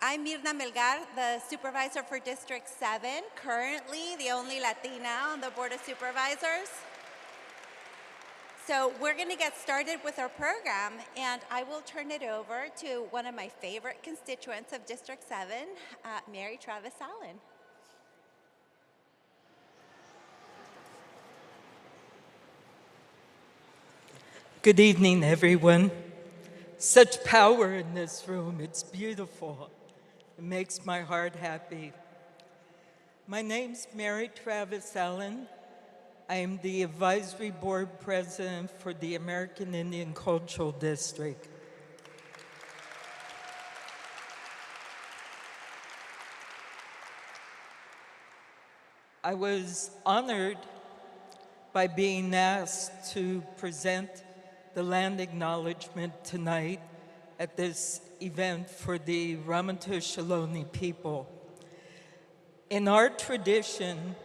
I'm Mirna Melgar, the supervisor for District 7, currently the only Latina on the Board of Supervisors. So we're going to get started with our program, and I will turn it over to one of my favorite constituents of District 7, Mary Travis Allen. Good evening, everyone. Such power in this room. It's beautiful. It makes my heart happy. My name's Mary Travis Allen. I am the Advisory Board President for the American Indian Cultural District. I was honored by being asked to present the land acknowledgement tonight at this event for the Ramaytush Ohlone people. In our tradition,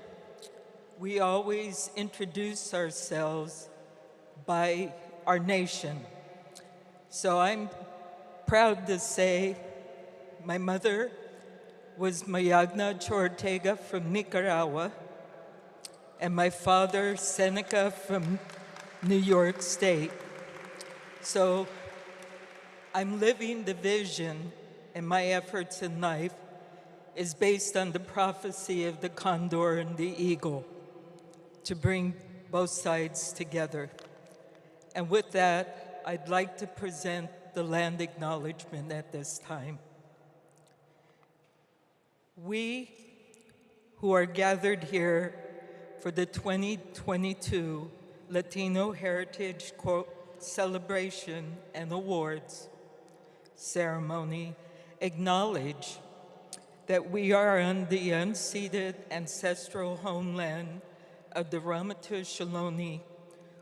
we always introduce ourselves by our nation. So I'm proud to say my mother was Mayagna Chortega from Nicaragua, and my father, Seneca, from New York State. So I'm living the vision, and my efforts in life is based on the prophecy of the condor and the eagle to bring both sides together. And with that, I'd like to present the land acknowledgement at this time. We who are gathered here for the 2022 Latino Heritage Celebration and Awards ceremony acknowledge that we are on the unceded ancestral homeland of the Ramaytush Ohlone,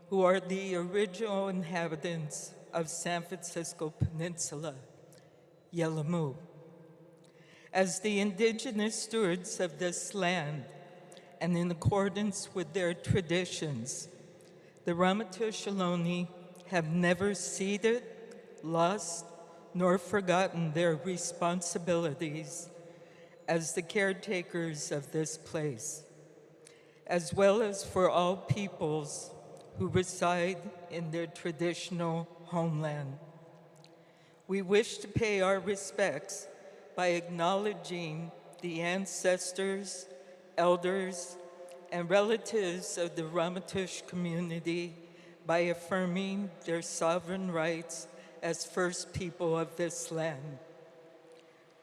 who are the original inhabitants of San Francisco Peninsula, Yelamu. As the indigenous stewards of this land, and in accordance with their traditions, the Ramaytush Ohlone have never ceded, lost, nor forgotten their responsibilities as the caretakers of this place, as well as for all peoples who reside in their traditional homeland. We wish to pay our respects by acknowledging the ancestors, elders, and relatives of the Ramaytush community by affirming their sovereign rights as first people of this land.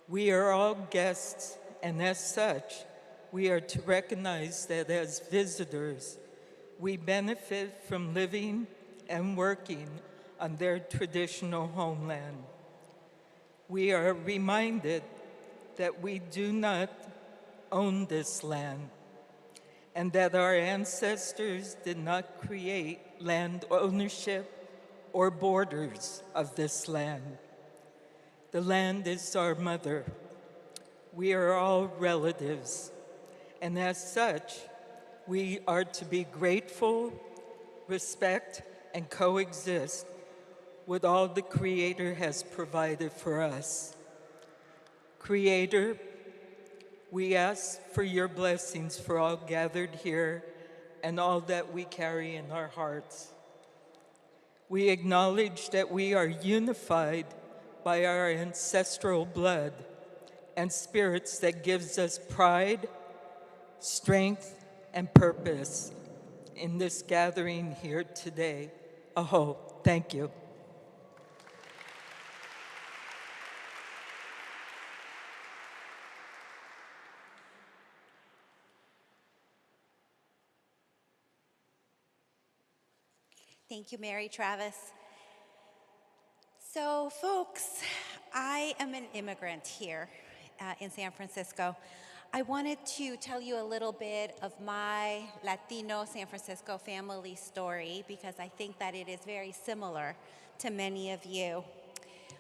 We are all guests, and as such, we are to recognize that as visitors, we benefit from living and working on their traditional homeland. We are reminded that we do not own this land, and that our ancestors did not create land ownership or borders of this land. The land is our mother. We are all relatives, and as such, we are to be grateful, respect, and coexist with all the Creator has provided for us. Creator, we ask for your blessings for all gathered here and all that we carry in our hearts. We acknowledge that we are unified by our ancestral blood and spirits that gives us pride, strength, and purpose in this gathering here today. Aho, thank you. Thank you, Mary Travis. So, folks, I am an immigrant here in San Francisco. I wanted to tell you a little bit of my Latino San Francisco family story because I think that it is very similar to many of you.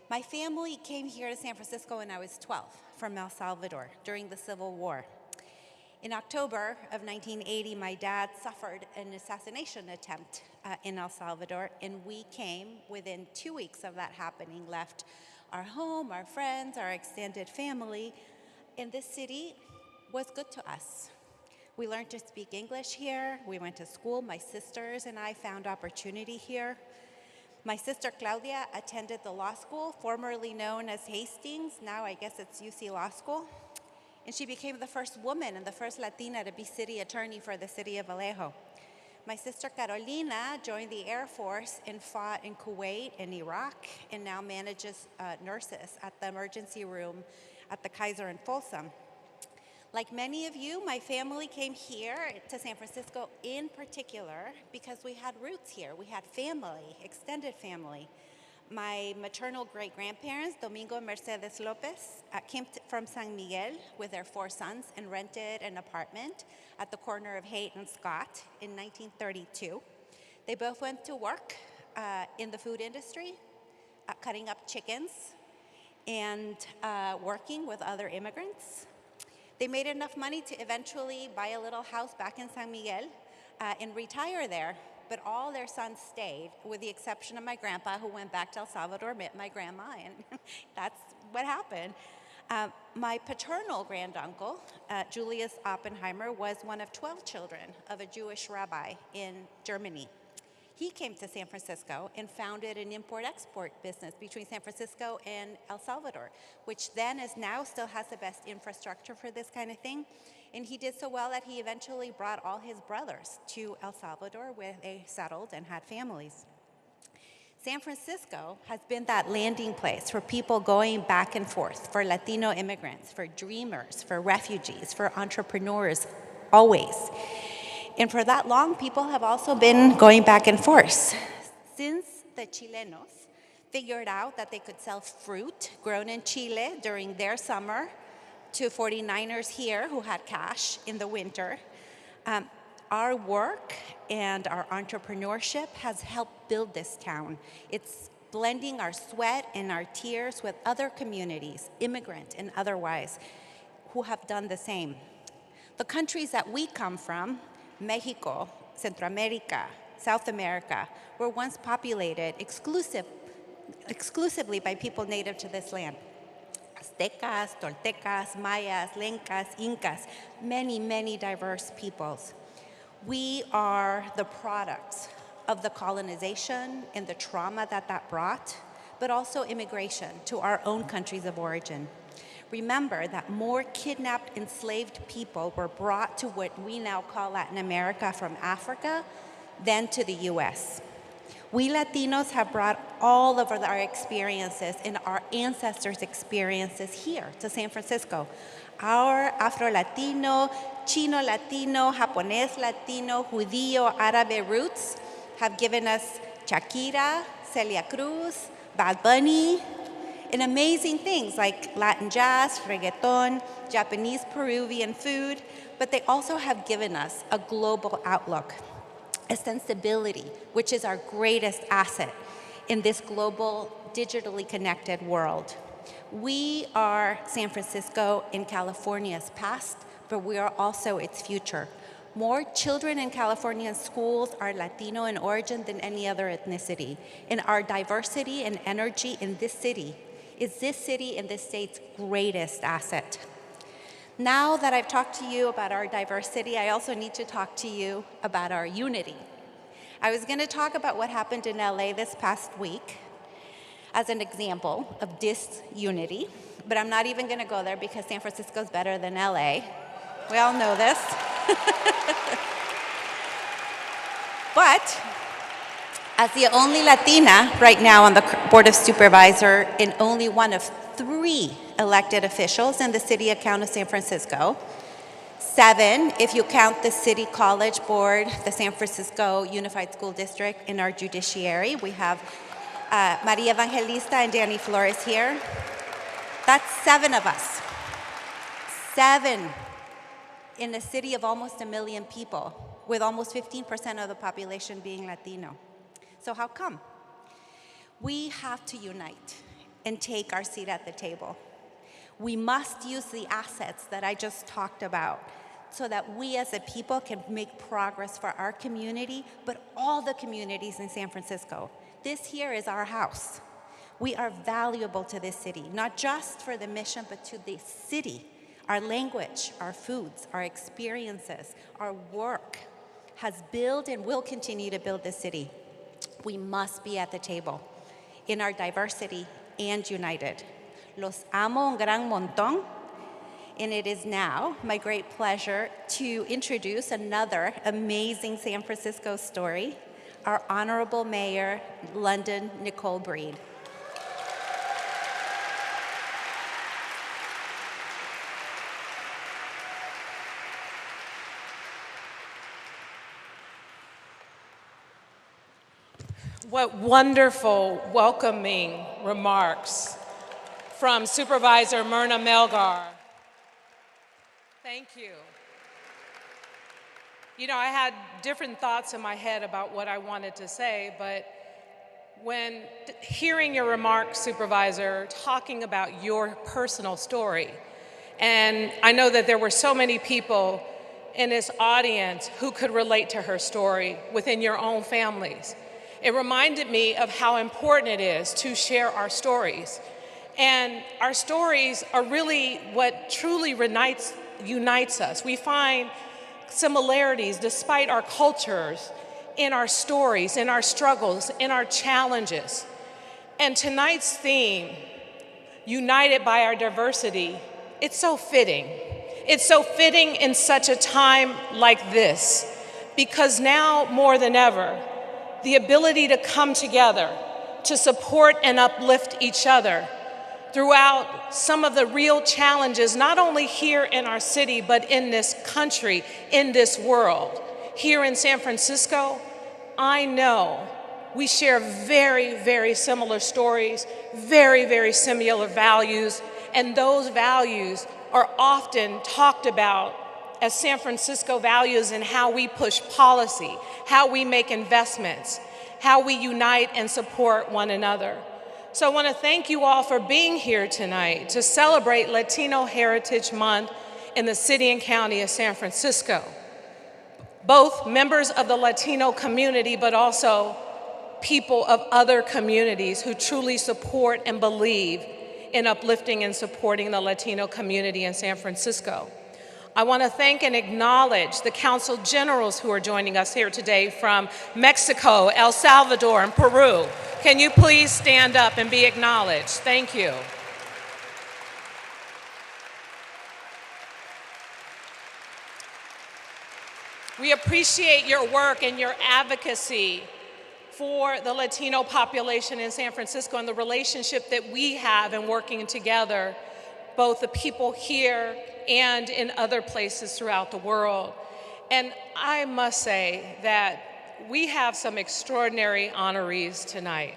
My family came here to San Francisco when I was 12 from El Salvador during the Civil War. In October of 1980, my dad suffered an assassination attempt in El Salvador, and we came, within 2 weeks of that happening, left Our home, our friends, our extended family in this city was good to us. We learned to speak English here. We went to school. My sisters and I found opportunity here. My sister Claudia attended the law school, formerly known as Hastings. Now I guess it's UC Law School. And she became the first woman and the first Latina to be city attorney for the city of Vallejo. My sister Carolina joined the Air Force and fought in Kuwait and Iraq, and now manages nurses at the emergency room at the Kaiser in Folsom. Like many of you, my family came here to San Francisco in particular because we had roots here. We had family, extended family. My maternal great-grandparents, Domingo and Mercedes Lopez, came from San Miguel with their 4 sons and rented an apartment at the corner of Haight and Scott in 1932. They both went to work in the food industry, cutting up chickens and working with other immigrants. They made enough money to eventually buy a little house back in San Miguel and retire there. But all their sons stayed, with the exception of my grandpa, who went back to El Salvador, met my grandma, and that's what happened. My paternal granduncle, Julius Oppenheimer, was one of 12 children of a Jewish rabbi in Germany. He came to San Francisco and founded an import-export business between San Francisco and El Salvador, which then is now still has the best infrastructure for this kind of thing. And he did so well that he eventually brought all his brothers to El Salvador, where they settled and had families. San Francisco has been that landing place for people going back and forth, for Latino immigrants, for dreamers, for refugees, for entrepreneurs, always. And for that long, people have also been going back and forth. Since the Chilenos figured out that they could sell fruit grown in Chile during their summer to 49ers here who had cash in the winter, our work and our entrepreneurship has helped build this town. It's blending our sweat and our tears with other communities, immigrant and otherwise, who have done the same. The countries that we come from, Mexico, Central America, South America, were once populated exclusively by people native to this land. Aztecas, Toltecas, Mayas, Lencas, Incas, many, many diverse peoples. We are the products of the colonization and the trauma that brought, but also immigration to our own countries of origin. Remember that more kidnapped, enslaved people were brought to what we now call Latin America from Africa than to the US. We Latinos have brought all of our experiences and our ancestors' experiences here to San Francisco. Our Afro-Latino, Chino-Latino, Japonés-Latino, Judío, Árabe roots have given us Shakira, Celia Cruz, Bad Bunny, and amazing things like Latin jazz, reggaeton, Japanese Peruvian food, but they also have given us a global outlook, a sensibility, which is our greatest asset in this global, digitally connected world. We are San Francisco in California's past, but we are also its future. More children in Californian schools are Latino in origin than any other ethnicity. And our diversity and energy in this city is this city and this state's greatest asset. Now that I've talked to you about our diversity, I also need to talk to you about our unity. I was going to talk about what happened in LA this past week as an example of disunity, but I'm not even going to go there because San Francisco's better than LA. We all know this. But as the only Latina right now on the Board of Supervisors and only one of 3 elected officials in the City Council of San Francisco, 7 if you count the City College Board, the San Francisco Unified School District, and our judiciary. We have Maria Evangelista and Danny Flores here. That's 7 of us. 7 in a city of almost 1 million people, with almost 15% of the population being Latino. So how come? We have to unite and take our seat at the table. We must use the assets that I just talked about so that we as a people can make progress for our community, but all the communities in San Francisco. This here is our house. We are valuable to this city, not just for the mission, but to the city. Our language, our foods, our experiences, our work has built and will continue to build this city. We must be at the table in our diversity and united. Los amo un gran montón. And it is now my great pleasure to introduce another amazing San Francisco story, our Honorable Mayor, London Nicole Breed. What wonderful welcoming remarks from Supervisor Myrna Melgar. Thank you. You know, I had different thoughts in my head about what I wanted to say, but when hearing your remarks, Supervisor, talking about your personal story, and I know that there were so many people in this audience who could relate to her story within your own families. It reminded me of how important it is to share our stories. And our stories are really what truly unites us. We find similarities despite our cultures, in our stories, in our struggles, in our challenges. And tonight's theme, United by Our Diversity, it's so fitting. It's so fitting in such a time like this, because now more than ever, the ability to come together, to support and uplift each other throughout some of the real challenges, not only here in our city, but in this country, in this world. Here in San Francisco, I know we share very, very similar stories, very, very similar values, and those values are often talked about as San Francisco values in how we push policy, how we make investments, how we unite and support one another. So I want to thank you all for being here tonight to celebrate Latino Heritage Month in the city and county of San Francisco. Both members of the Latino community, but also people of other communities who truly support and believe in uplifting and supporting the Latino community in San Francisco. I want to thank and acknowledge the Council Generals who are joining us here today from Mexico, El Salvador, and Peru. Can you please stand up and be acknowledged? Thank you. We appreciate your work and your advocacy for the Latino population in San Francisco and the relationship that we have in working together, both the people here and in other places throughout the world. And I must say that we have some extraordinary honorees tonight.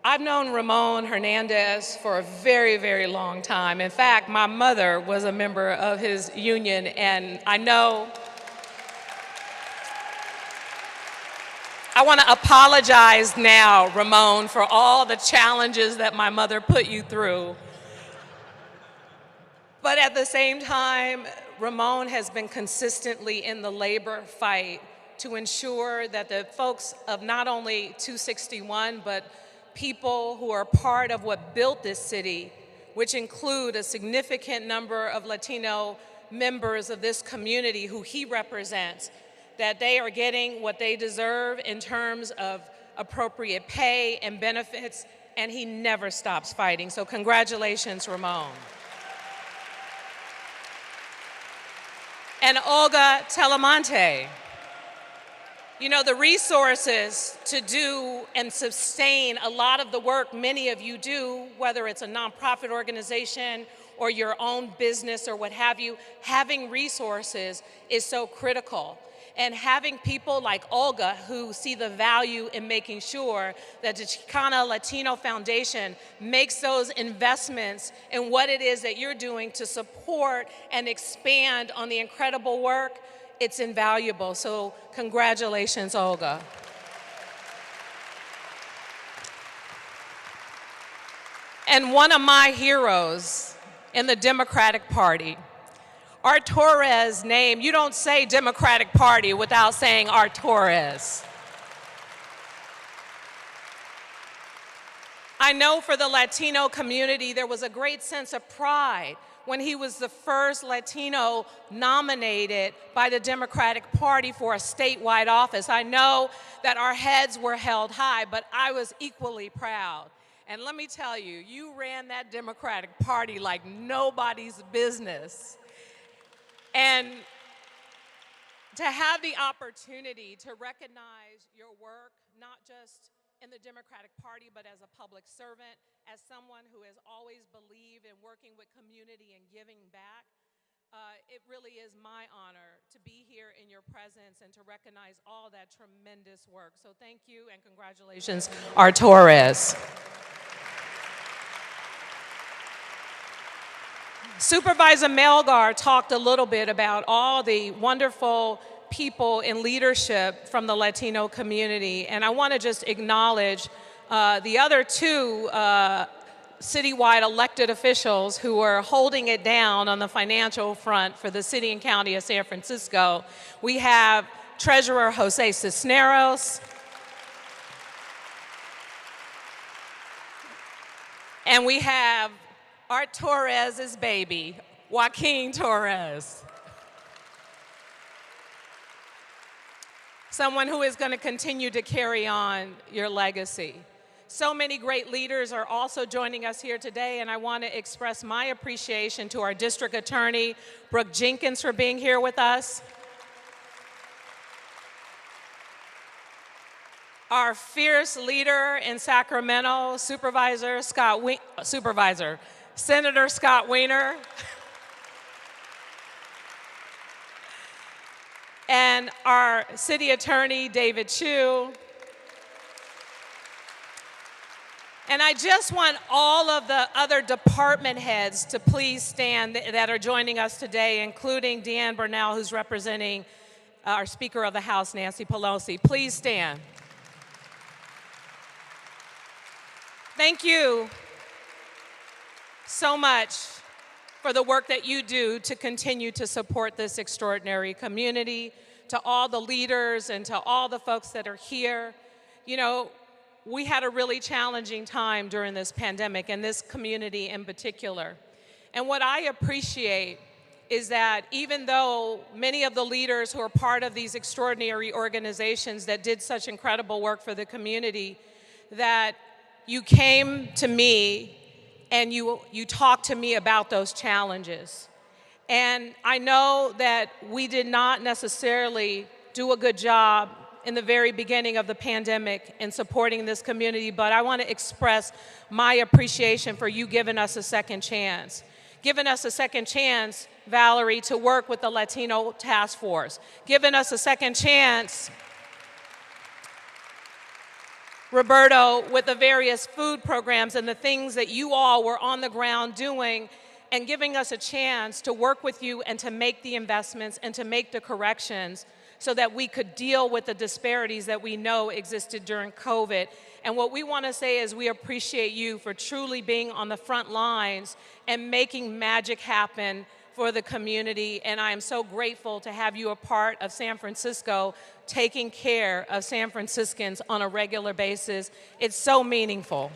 I've known Ramon Hernandez for a very, very long time. In fact, my mother was a member of his union, and I want to apologize now, Ramon, for all the challenges that my mother put you through. But at the same time, Ramon has been consistently in the labor fight to ensure that the folks of not only 261, but people who are part of what built this city, which include a significant number of Latino members of this community who he represents, that they are getting what they deserve in terms of appropriate pay and benefits, and he never stops fighting. So congratulations, Ramon. And Olga Telemonte. You know, the resources to do and sustain a lot of the work many of you do, whether it's a nonprofit organization or your own business or what have you, having resources is so critical. And having people like Olga who see the value in making sure that the Chicana Latino Foundation makes those investments in what it is that you're doing to support and expand on the incredible work, it's invaluable. So congratulations, Olga. And one of my heroes in the Democratic Party, Arturez's name, you don't say Democratic Party without saying Arturez. I know for the Latino community, there was a great sense of pride when he was the first Latino nominated by the Democratic Party for a statewide office. I know that our heads were held high, but I was equally proud. And let me tell you, you ran that Democratic Party like nobody's business. And to have the opportunity to recognize your work, not just in the Democratic Party, but as a public servant, as someone who has always believed in working with community and giving back, it really is my honor to be here in your presence and to recognize all that tremendous work. So thank you and congratulations, Artores. Supervisor Melgar talked a little bit about all the wonderful people in leadership from the Latino community, and I want to just acknowledge the other two citywide elected officials who are holding it down on the financial front for the city and county of San Francisco. We have Treasurer Jose Cisneros, and we have Art Torres's baby, Joaquin Torres. Someone who is going to continue to carry on your legacy. So many great leaders are also joining us here today, and I want to express my appreciation to our district attorney, Brooke Jenkins, for being here with us. Our fierce leader in Sacramento, Senator Scott Wiener. And our city attorney, David Chu. And I just want all of the other department heads to please stand that are joining us today, including Deanne Burnell, who's representing our Speaker of the House, Nancy Pelosi. Please stand. Thank you so much for the work that you do to continue to support this extraordinary community, to all the leaders and to all the folks that are here. You know, we had a really challenging time during this pandemic, and this community in particular. And what I appreciate is that even though many of the leaders who are part of these extraordinary organizations that did such incredible work for the community, that you came to me and you talked to me about those challenges. And I know that we did not necessarily do a good job in the very beginning of the pandemic in supporting this community, but I want to express my appreciation for you giving us a second chance. Giving us a second chance, Valerie, to work with the Latino Task Force. Giving us a second chance, Roberto, with the various food programs and the things that you all were on the ground doing, and giving us a chance to work with you and to make the investments and to make the corrections so that we could deal with the disparities that we know existed during COVID. And what we want to say is we appreciate you for truly being on the front lines and making magic happen for the community. And I am so grateful to have you a part of San Francisco, taking care of San Franciscans on a regular basis. It's so meaningful.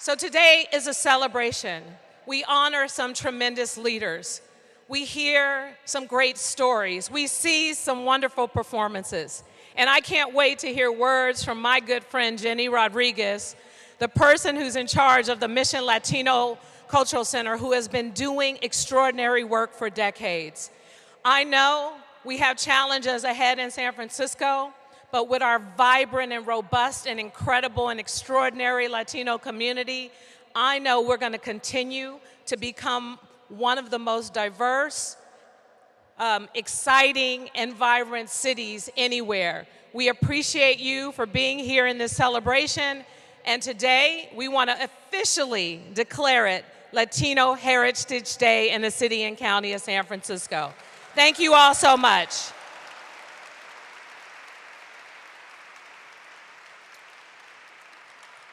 So today is a celebration. We honor some tremendous leaders. We hear some great stories. We see some wonderful performances. And I can't wait to hear words from my good friend, Jenny Rodriguez, the person who's in charge of the Mission Latino Cultural Center, who has been doing extraordinary work for decades. I know we have challenges ahead in San Francisco, but with our vibrant and robust and incredible and extraordinary Latino community, I know we're going to continue to become one of the most diverse, exciting, and vibrant cities anywhere. We appreciate you for being here in this celebration, and today we want to officially declare it Latino Heritage Day in the city and county of San Francisco. Thank you all so much.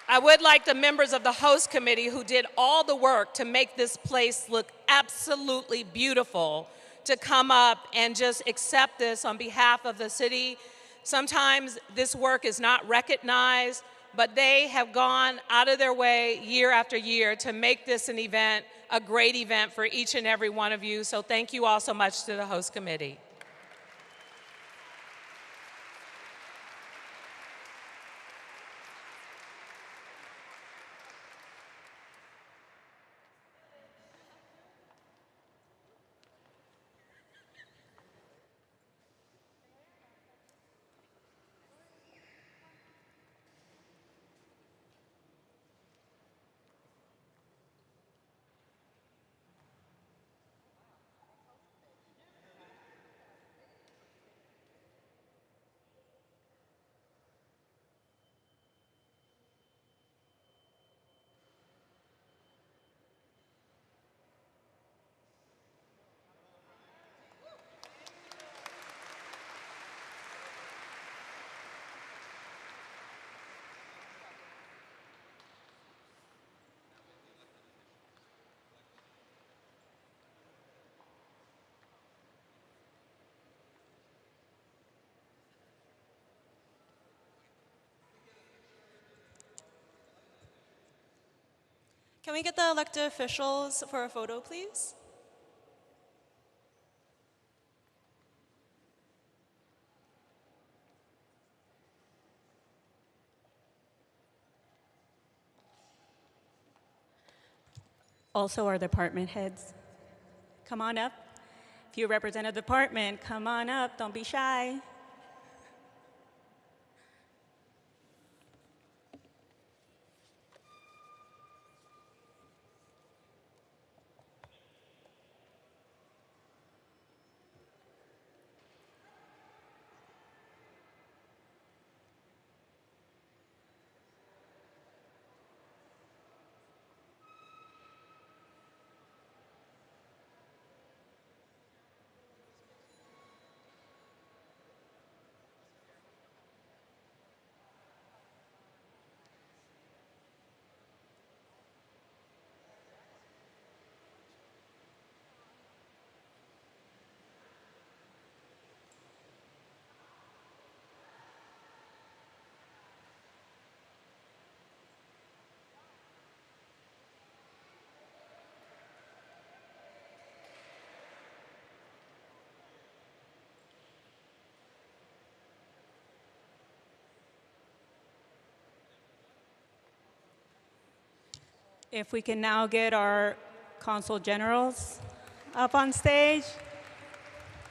I would like the members of the host committee who did all the work to make this place look absolutely beautiful to come up and just accept this on behalf of the city Sometimes this work is not recognized, but they have gone out of their way year after year to make this an event, a great event for each and every one of you. So thank you all so much to the host committee. Can we get the elected officials for a photo, please? Also, our department heads. Come on up. If you represent a department, come on up. Don't be shy. If we can now get our consul generals up on stage,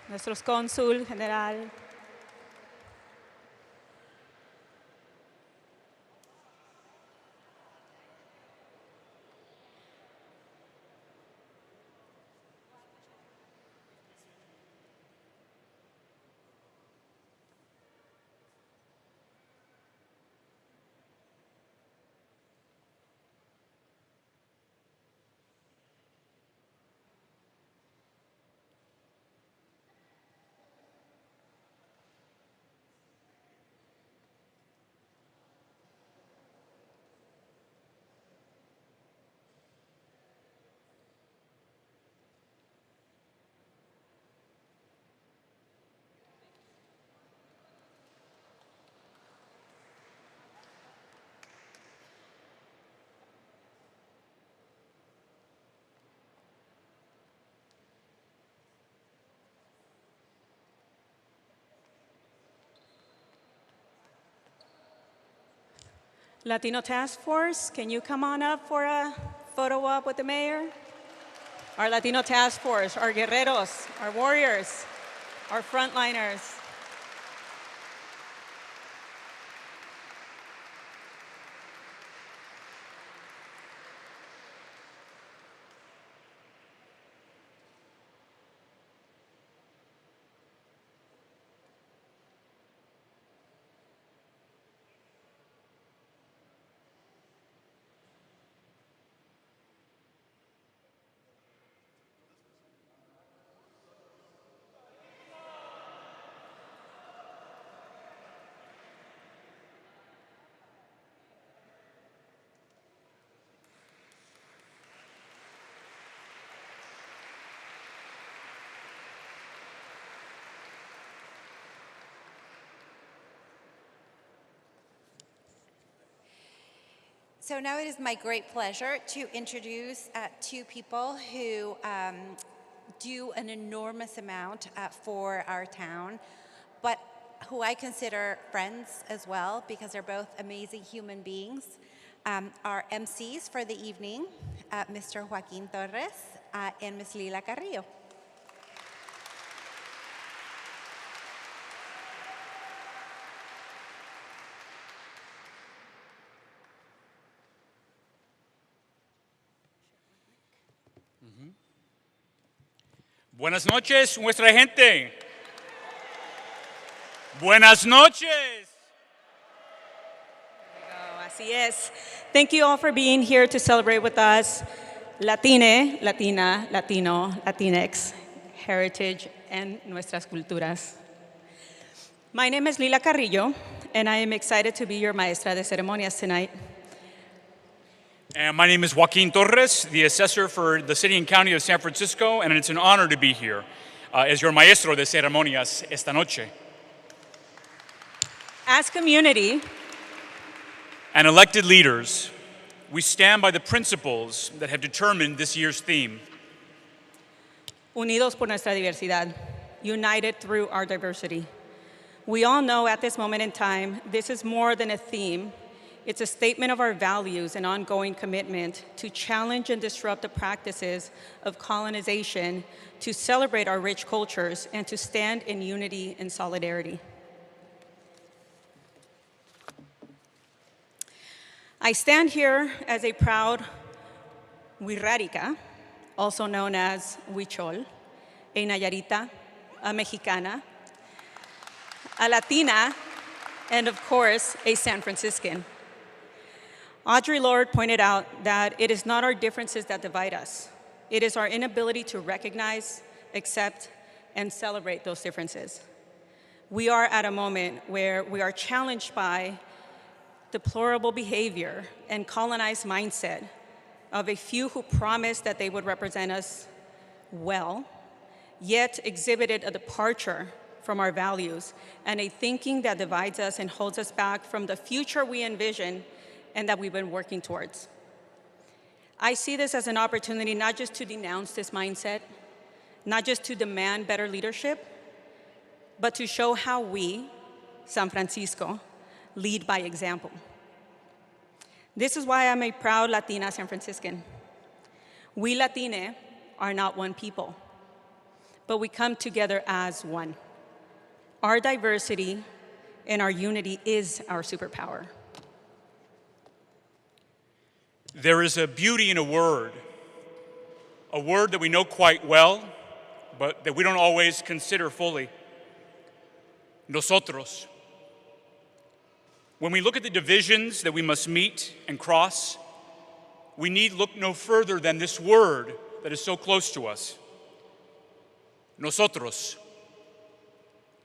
nuestros cónsul general. Latino Task Force, can you come on up for a photo op with the mayor? Our Latino Task Force, our guerreros, our warriors, our frontliners. So now it is my great pleasure to introduce two people who do an enormous amount for our town, but who I consider friends as well because they're both amazing human beings. Our MCs for the evening, Mr. Joaquin Torres and Ms. Lila Carrillo. Buenas noches, nuestra gente. Buenas noches. Así es. Thank you all for being here to celebrate with us Latine, Latina, Latino, Latinx, heritage, and nuestras culturas. My name is Lila Carrillo, and I am excited to be your maestra de ceremonias tonight. And my name is Joaquin Torres, the assessor for the city and county of San Francisco, and it's an honor to be here as your maestro de ceremonias esta noche. As community, And elected leaders, we stand by the principles that have determined this year's theme. Unidos por Nuestra Diversidad, united through our diversity. We all know at this moment in time, this is more than a theme. It's a statement of our values and ongoing commitment to challenge and disrupt the practices of colonization, to celebrate our rich cultures, and to stand in unity and solidarity. I stand here as a proud Huirrárica, also known as Huichol, a Nayarita, a Mexicana, a Latina, and of course, a San Franciscan. Audre Lorde pointed out that it is not our differences that divide us. It is our inability to recognize, accept, and celebrate those differences. We are at a moment where we are challenged by deplorable behavior and colonized mindset of a few who promised that they would represent us well, yet exhibited a departure from our values and a thinking that divides us and holds us back from the future we envision and that we've been working towards. I see this as an opportunity not just to denounce this mindset, not just to demand better leadership, but to show how we, San Francisco, lead by example. This is why I'm a proud Latina San Franciscan. We Latine are not one people, but we come together as one. Our diversity and our unity is our superpower. There is a beauty in a word that we know quite well, but that we don't always consider fully. Nosotros. When we look at the divisions that we must meet and cross, we need look no further than this word that is so close to us. Nosotros.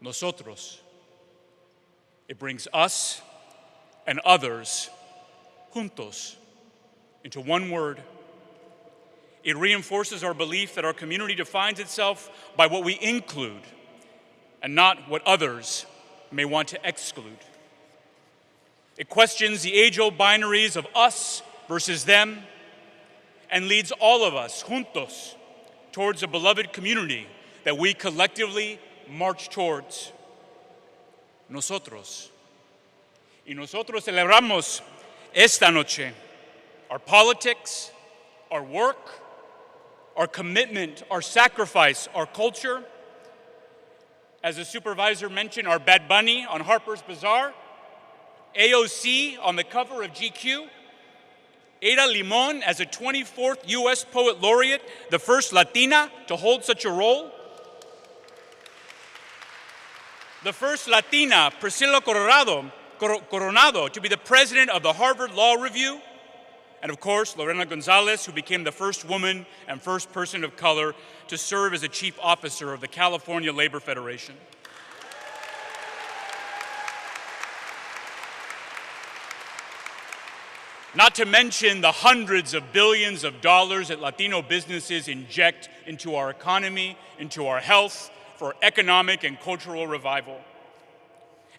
Nosotros. It brings us and others juntos into one word. It reinforces our belief that our community defines itself by what we include and not what others may want to exclude. It questions the age-old binaries of us versus them and leads all of us, juntos, towards a beloved community that we collectively march towards. Nosotros. Y nosotros celebramos esta noche our politics, our work, our commitment, our sacrifice, our culture. As the supervisor mentioned, our Bad Bunny on Harper's Bazaar, AOC on the cover of GQ, Ada Limón as the 24th U.S. Poet Laureate, the first Latina to hold such a role. The first Latina, Priscilla Coronado, to be the president of the Harvard Law Review. And of course, Lorena Gonzalez, who became the first woman and first person of color to serve as a chief officer of the California Labor Federation. Not to mention the hundreds of billions of dollars that Latino businesses inject into our economy, into our health, for economic and cultural revival.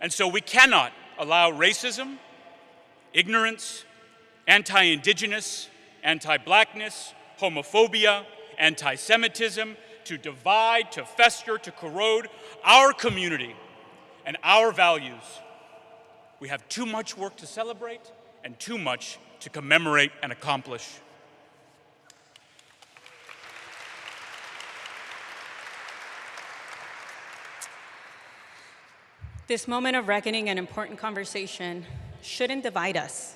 And so we cannot allow racism, ignorance, anti-indigenous, anti-blackness, homophobia, anti-Semitism, to divide, to fester, to corrode our community and our values. We have too much work to celebrate and too much to commemorate and accomplish. This moment of reckoning and important conversation shouldn't divide us.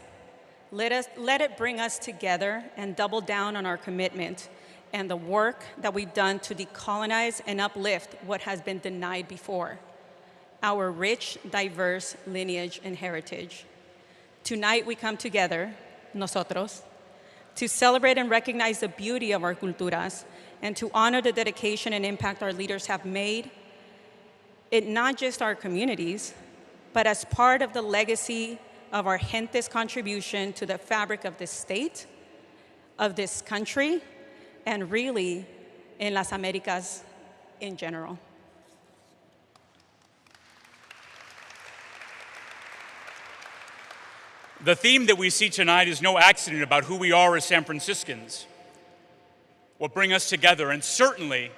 Let it bring us together and double down on our commitment and the work that we've done to decolonize and uplift what has been denied before, our rich, diverse lineage and heritage. Tonight we come together, nosotros, to celebrate and recognize the beauty of our culturas and to honor the dedication and impact our leaders have made in not just our communities, but as part of the legacy of our gente's contribution to the fabric of this state, of this country, and really in Las Americas in general. The theme that we see tonight is no accident about who we are as San Franciscans, what brings us together, and certainly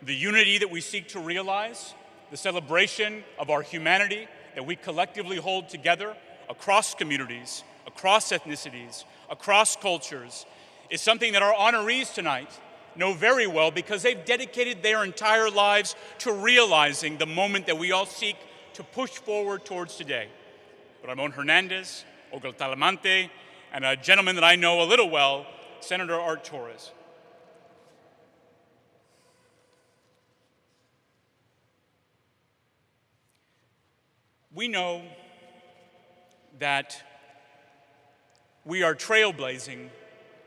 the unity that we seek to realize, the celebration of our humanity that we collectively hold together across communities, across ethnicities, across cultures, is something that our honorees tonight know very well because they've dedicated their entire lives to realizing the moment that we all seek to push forward towards today. Ramon Hernandez, Olga Talamante, and a gentleman that I know a little well, Senator Art Torres. We know that we are trailblazing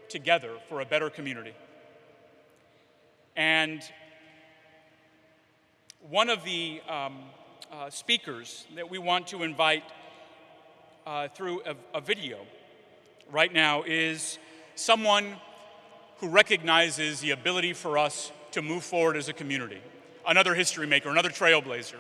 together for a better community. And one of the speakers that we want to invite through a video right now is someone who recognizes the ability for us to move forward as a community, another history maker, another trailblazer.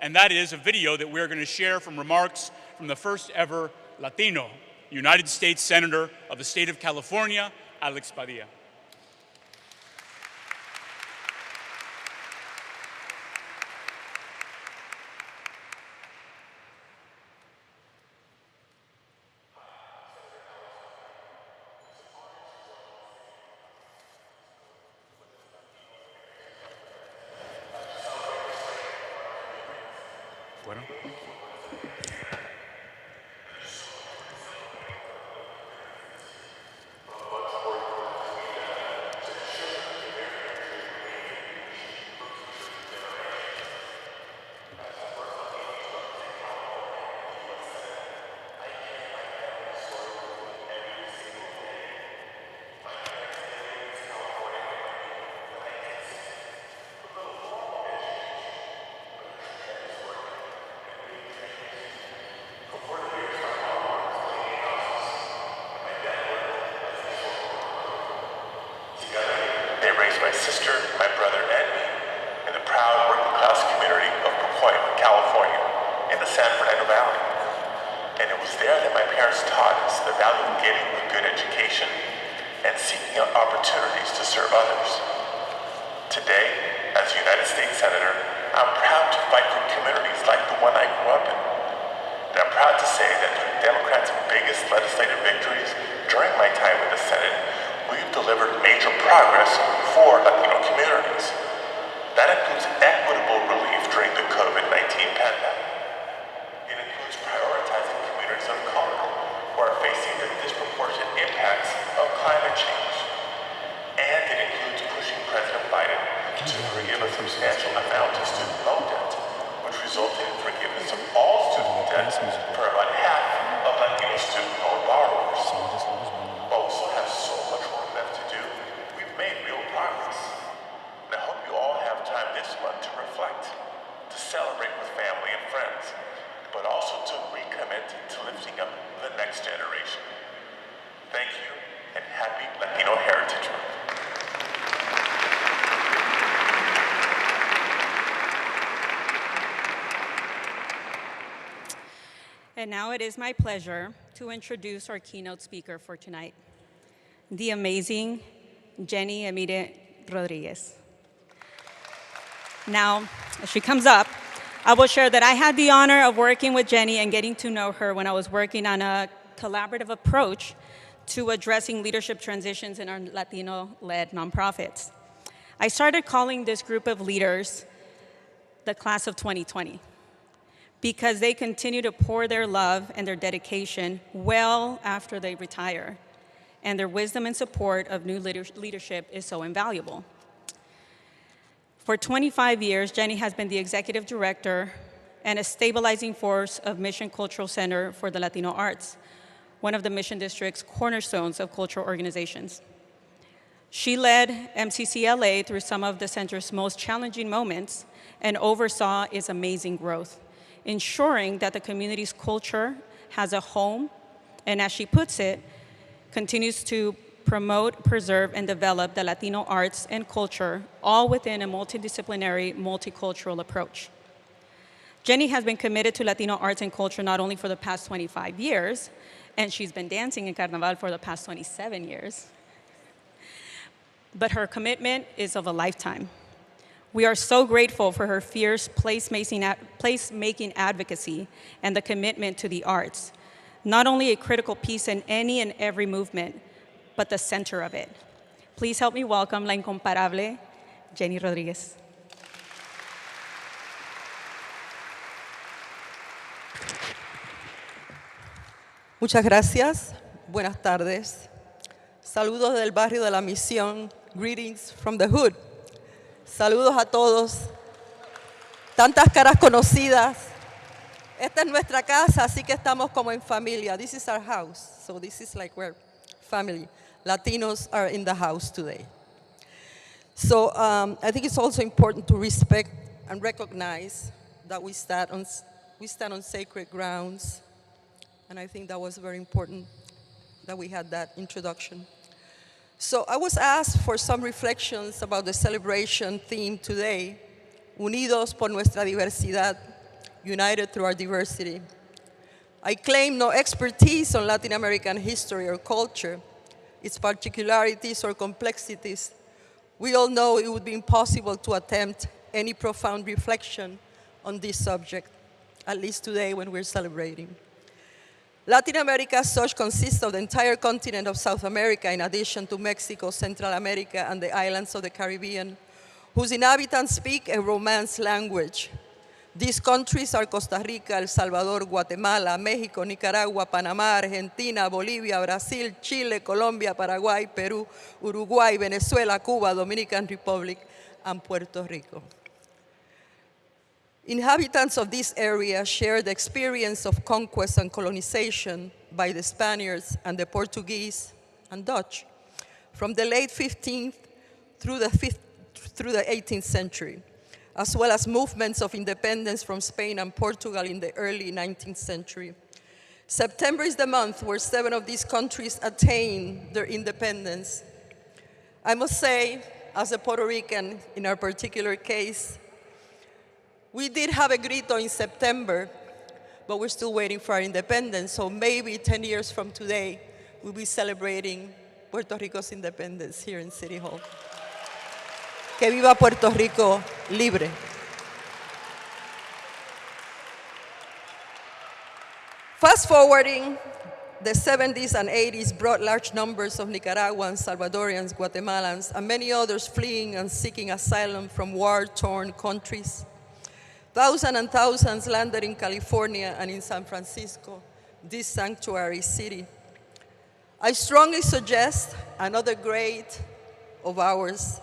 And that is a video that we're going to share from remarks from the first ever Latino United States Senator of the state of California, Alex Padilla. Bueno. My sister, my brother, and me in the proud working-class community of Pacoima, California, in the San Fernando Valley. And it was there that my parents taught us the value of getting a good education and seeking out opportunities to serve others. Today, as a United States Senator, I'm proud to fight for communities like the one I grew up in. And I'm proud to say that through Democrats' biggest legislative victories during my time in the Senate, we've delivered major progress for Latino communities. That includes equitable relief during the COVID-19 pandemic. It includes prioritizing communities of color who are facing the disproportionate impacts of climate change. And it includes pushing President Biden to forgive a substantial amount of student loan debt, which resulted in forgiveness of all student debt for about half of Latino student loan borrowers. While we still have so much work left to do, we've made real progress. And I hope you all have time this month to reflect, to celebrate with family and friends, but also to recommit to lifting up the next generation. Thank you, and happy Latino Heritage Month. And now it is my pleasure to introduce our keynote speaker for tonight, the amazing Jenny Emire Rodriguez. Now, as she comes up, I will share that I had the honor of working with Jenny and getting to know her when I was working on a collaborative approach to addressing leadership transitions in our Latino-led nonprofits. I started calling this group of leaders the class of 2020 because they continue to pour their love and their dedication well after they retire, and their wisdom and support of new leadership is so invaluable. For 25 years, Jenny has been the executive director and a stabilizing force of Mission Cultural Center for the Latino Arts, one of the Mission District's cornerstones of cultural organizations. She led MCCLA through some of the center's most challenging moments and oversaw its amazing growth, ensuring that the community's culture has a home, and as she puts it, continues to promote, preserve, and develop the Latino arts and culture, all within a multidisciplinary, multicultural approach. Jenny has been committed to Latino arts and culture not only for the past 25 years, and she's been dancing in Carnaval for the past 27 years, but her commitment is of a lifetime. We are so grateful for her fierce place-making advocacy and the commitment to the arts, not only a critical piece in any and every movement, but the center of it. Please help me welcome la incomparable Jenny Rodriguez. Muchas gracias. Buenas tardes. Saludos del barrio de la Misión. Greetings from the hood. Saludos a todos. Tantas caras conocidas. Esta es nuestra casa, así que estamos como en familia. This is our house, so this is like we're family. Latinos are in the house today. So I think it's also important to respect and recognize that we stand on sacred grounds, and I think that was very important that we had that introduction. So I was asked for some reflections about the celebration theme today, Unidos por Nuestra Diversidad, united through our diversity. I claim no expertise on Latin American history or culture, its particularities or complexities. We all know it would be impossible to attempt any profound reflection on this subject, at least today when we're celebrating. Latin America as such consists of the entire continent of South America, in addition to Mexico, Central America, and the islands of the Caribbean, whose inhabitants speak a Romance language. These countries are Costa Rica, El Salvador, Guatemala, Mexico, Nicaragua, Panamá, Argentina, Bolivia, Brazil, Chile, Colombia, Paraguay, Peru, Uruguay, Venezuela, Cuba, Dominican Republic, and Puerto Rico. Inhabitants of this area share the experience of conquest and colonization by the Spaniards and the Portuguese and Dutch from the late 15th through the 18th century, as well as movements of independence from Spain and Portugal in the early 19th century. September is the month where 7 of these countries attained their independence. I must say, as a Puerto Rican in our particular case, we did have a grito in September, but we're still waiting for our independence, so maybe 10 years from today, we'll be celebrating Puerto Rico's independence here in City Hall. Que viva Puerto Rico libre. Fast forwarding, the 70s and 80s brought large numbers of Nicaraguans, Salvadorians, Guatemalans, and many others fleeing and seeking asylum from war-torn countries. Thousands and thousands landed in California and in San Francisco, this sanctuary city. I strongly suggest another great of ours,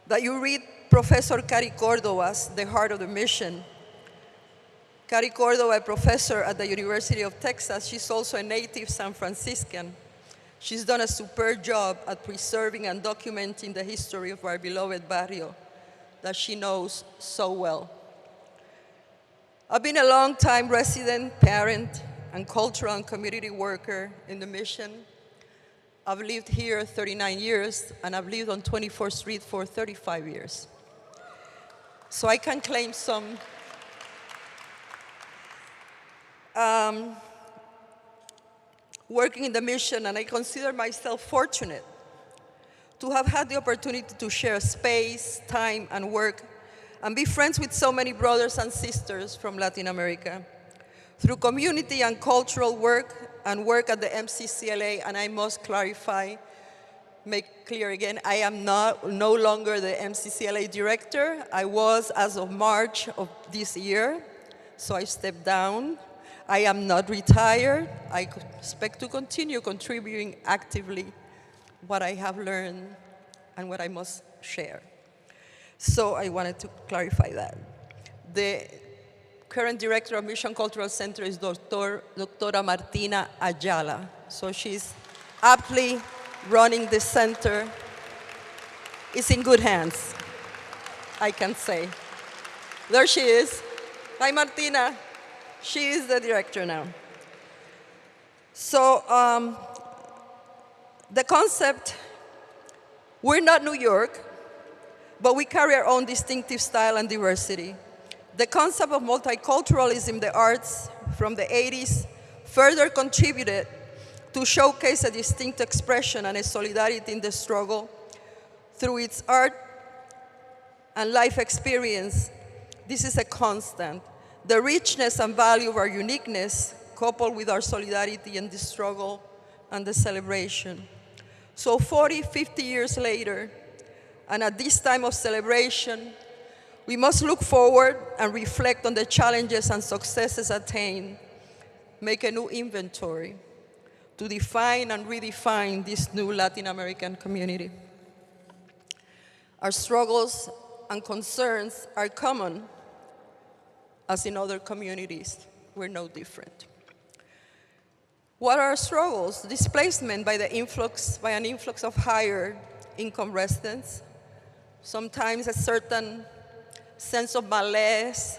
that you read Professor Cari Cordoba's The Heart of the Mission. Cari Cordoba, a professor at the University of Texas, she's also a native San Franciscan. She's done a superb job at preserving and documenting the history of our beloved barrio that she knows so well. I've been a long-time resident, parent, and cultural and community worker in the mission. I've lived here 39 years, and I've lived on 24th Street for 35 years. So I can claim some working in the mission, and I consider myself fortunate to have had the opportunity to share space, time, and work, and be friends with so many brothers and sisters from Latin America. Through community and cultural work and work at the MCCLA, and I must clarify, make clear again, I am no longer the MCCLA director. I was as of March of this year, so I stepped down. I am not retired. I expect to continue contributing actively what I have learned and what I must share. So I wanted to clarify that. The current director of Mission Cultural Center is Doctora Martina Ayala. So she's aptly running the center. It's in good hands, I can say. There she is. Hi, Martina. She is the director now. So the concept, we're not New York, but we carry our own distinctive style and diversity. The concept of multiculturalism in the arts from the 80s further contributed to showcase a distinct expression and a solidarity in the struggle. Through its art and life experience, this is a constant. The richness and value of our uniqueness, coupled with our solidarity in the struggle and the celebration. So 40, 50 years later, and at this time of celebration, we must look forward and reflect on the challenges and successes attained, make a new inventory to define and redefine this new Latin American community. Our struggles and concerns are common, as in other communities. We're no different. What are our struggles? Displacement by an influx of higher income residents, sometimes a certain sense of malaise,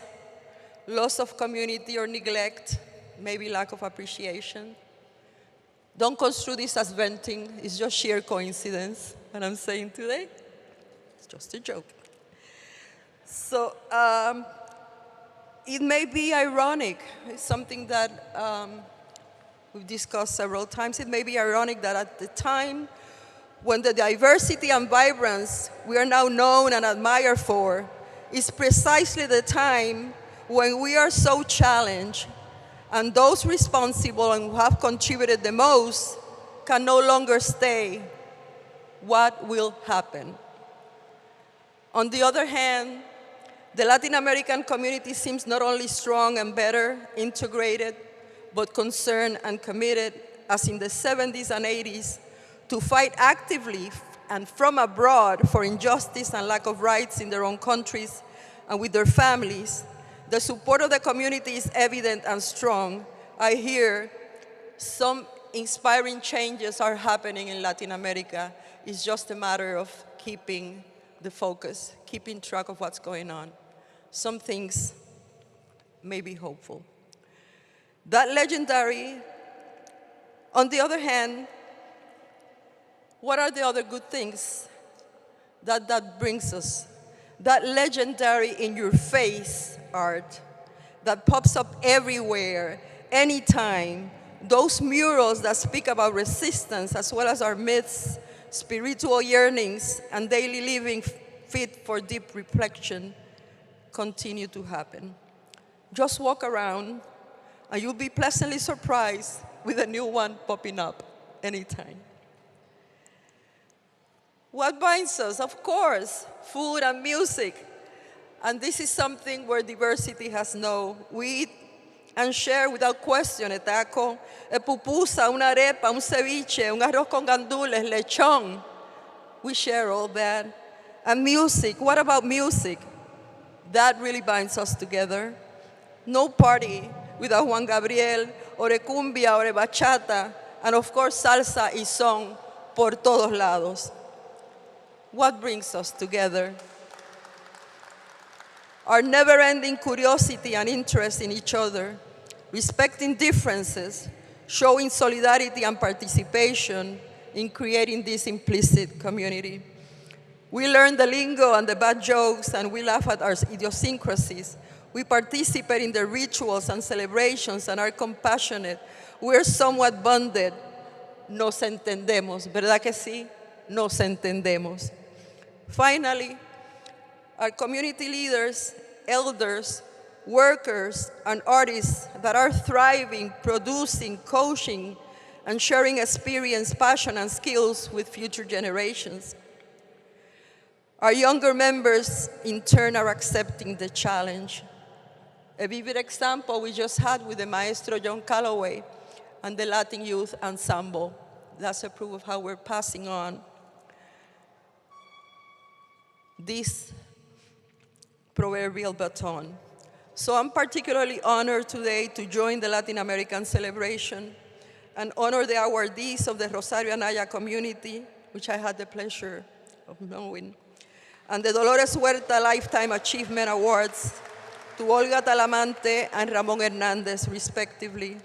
loss of community or neglect, maybe lack of appreciation. Don't construe this as venting, it's just sheer coincidence, what I'm saying today. It's just a joke. So it may be ironic, it's something that we've discussed several times. It may be ironic that at the time when the diversity and vibrance we are now known and admired for is precisely the time when we are so challenged and those responsible and who have contributed the most can no longer stay. What will happen? On the other hand, the Latin American community seems not only strong and better integrated, but concerned and committed, as in the 70s and 80s, to fight actively and from abroad for injustice and lack of rights in their own countries and with their families. The support of the community is evident and strong. I hear some inspiring changes are happening in Latin America. It's just a matter of keeping the focus, keeping track of what's going on. Some things may be hopeful. That legendary, on the other hand, what are the other good things that brings us? That legendary in-your-face art that pops up everywhere, anytime. Those murals that speak about resistance as well as our myths, spiritual yearnings, and daily living fit for deep reflection continue to happen. Just walk around and you'll be pleasantly surprised with a new one popping up anytime. What binds us? Of course, food and music. And this is something where diversity has no. We eat and share without question a taco, a pupusa, una arepa, un ceviche, un arroz con gandules, lechón. We share all that. And music, what about music? That really binds us together. No party without Juan Gabriel, or a cumbia, or a bachata, and of course salsa y son por todos lados. What brings us together? Our never-ending curiosity and interest in each other, respecting differences, showing solidarity and participation in creating this implicit community. We learn the lingo and the bad jokes, and we laugh at our idiosyncrasies. We participate in the rituals and celebrations and are compassionate. We're somewhat bonded. Nos entendemos, ¿verdad que sí? Nos entendemos. Finally, our community leaders, elders, workers, and artists that are thriving, producing, coaching, and sharing experience, passion, and skills with future generations. Our younger members, in turn, are accepting the challenge. A vivid example we just had with the Maestro John Calloway and the Latin Youth Ensemble. That's a proof of how we're passing on this proverbial baton. So I'm particularly honored today to join the Latin American celebration and honor the awardees of the Rosario Anaya community, which I had the pleasure of knowing, and the Dolores Huerta Lifetime Achievement Awards to Olga Talamante and Ramon Hernandez, respectively.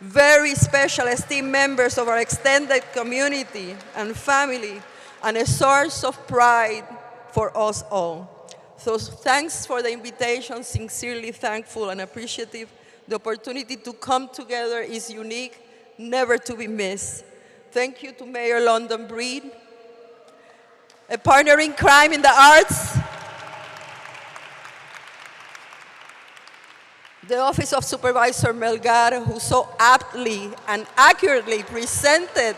Very special esteemed members of our extended community and family, and a source of pride for us all. So thanks for the invitation, sincerely thankful and appreciative. The opportunity to come together is unique, never to be missed. Thank you to Mayor London Breed, a partner in crime in the arts, the Office of Supervisor Melgar, who so aptly and accurately presented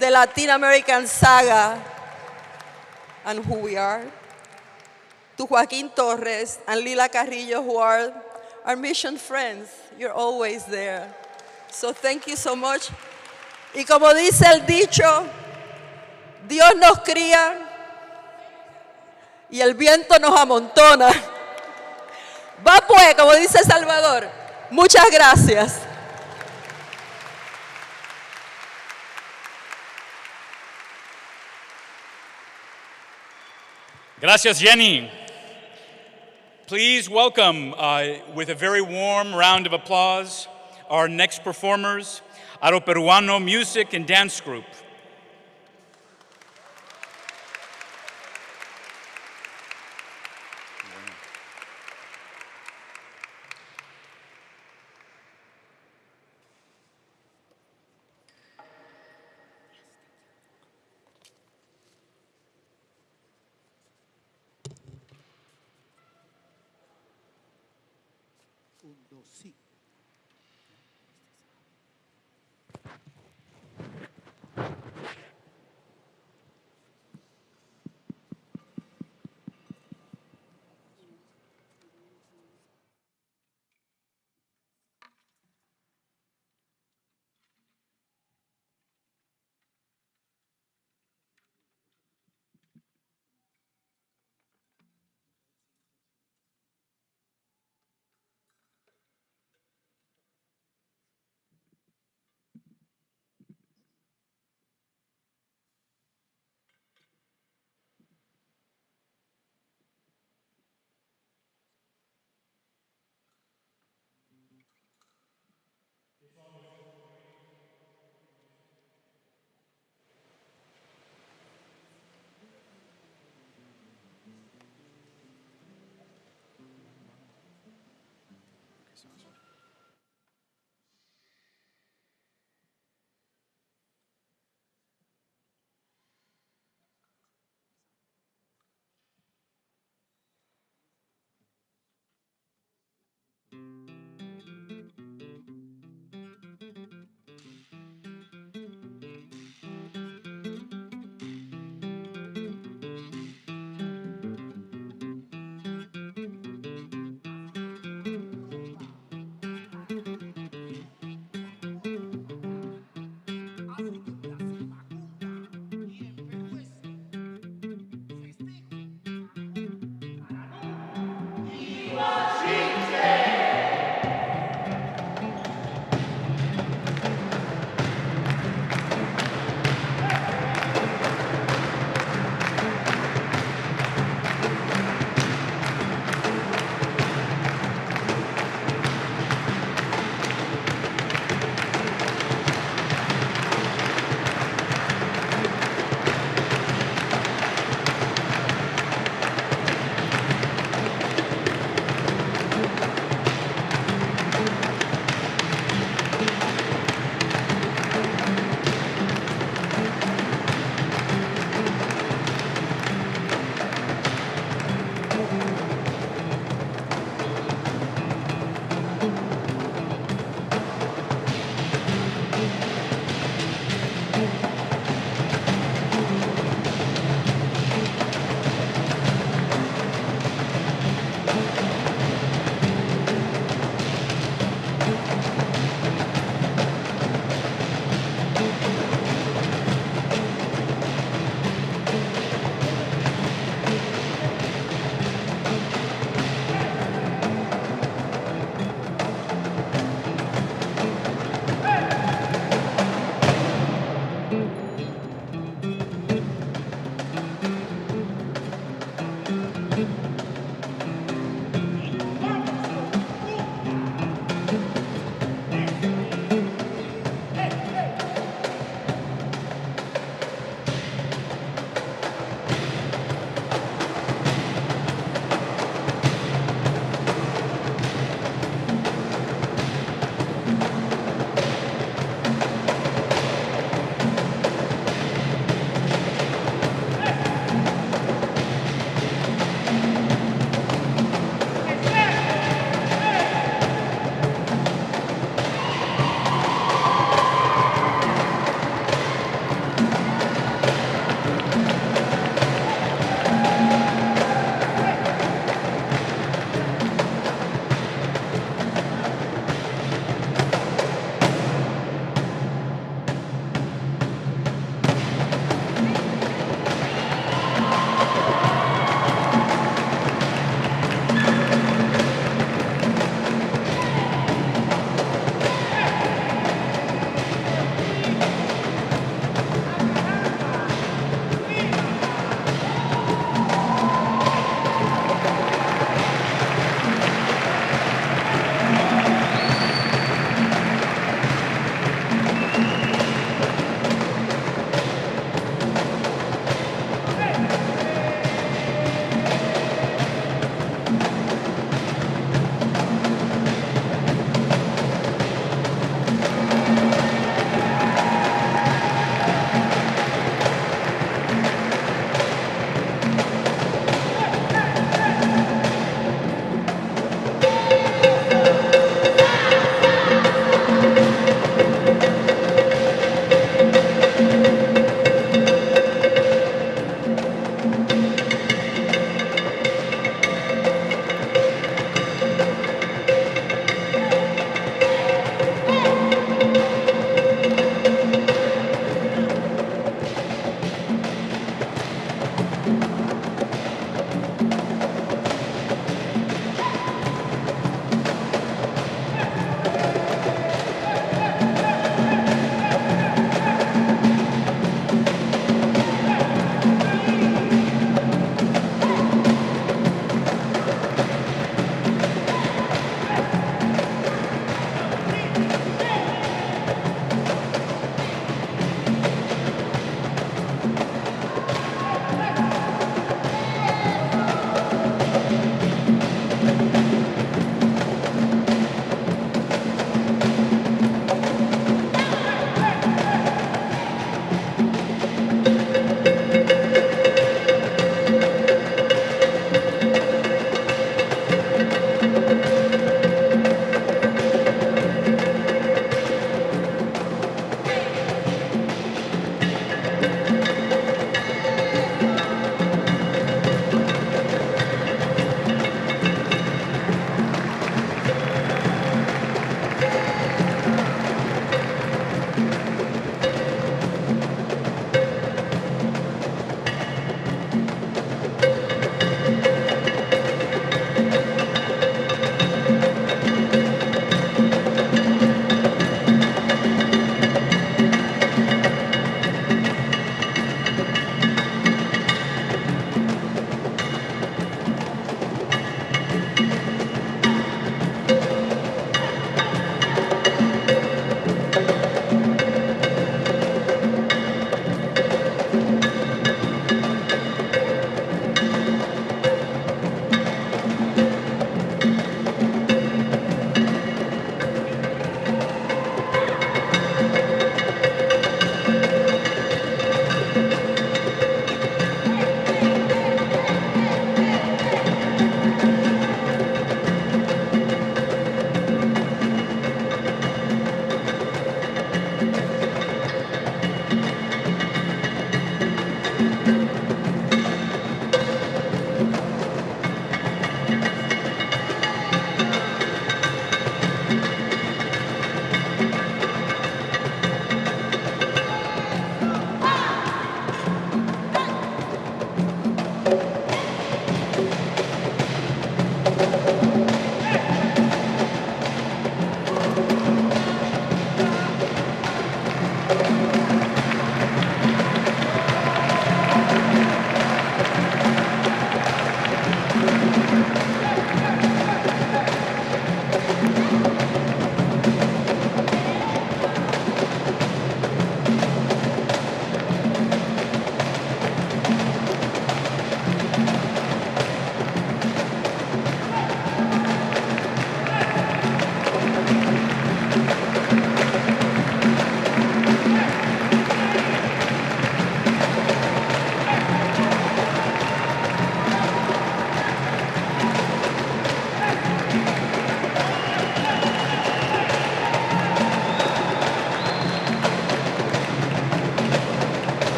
the Latin American saga and who we are, to Joaquin Torres and Lila Carrillo, who are our mission friends. You're always there. So thank you so much. Y como dice el dicho, Dios nos cría y el viento nos amontona. Va pues, como dice Salvador. Muchas gracias. Gracias, Jenny. Please welcome, with a very warm round of applause, our next performers, Aro Peruano Music and Dance Group.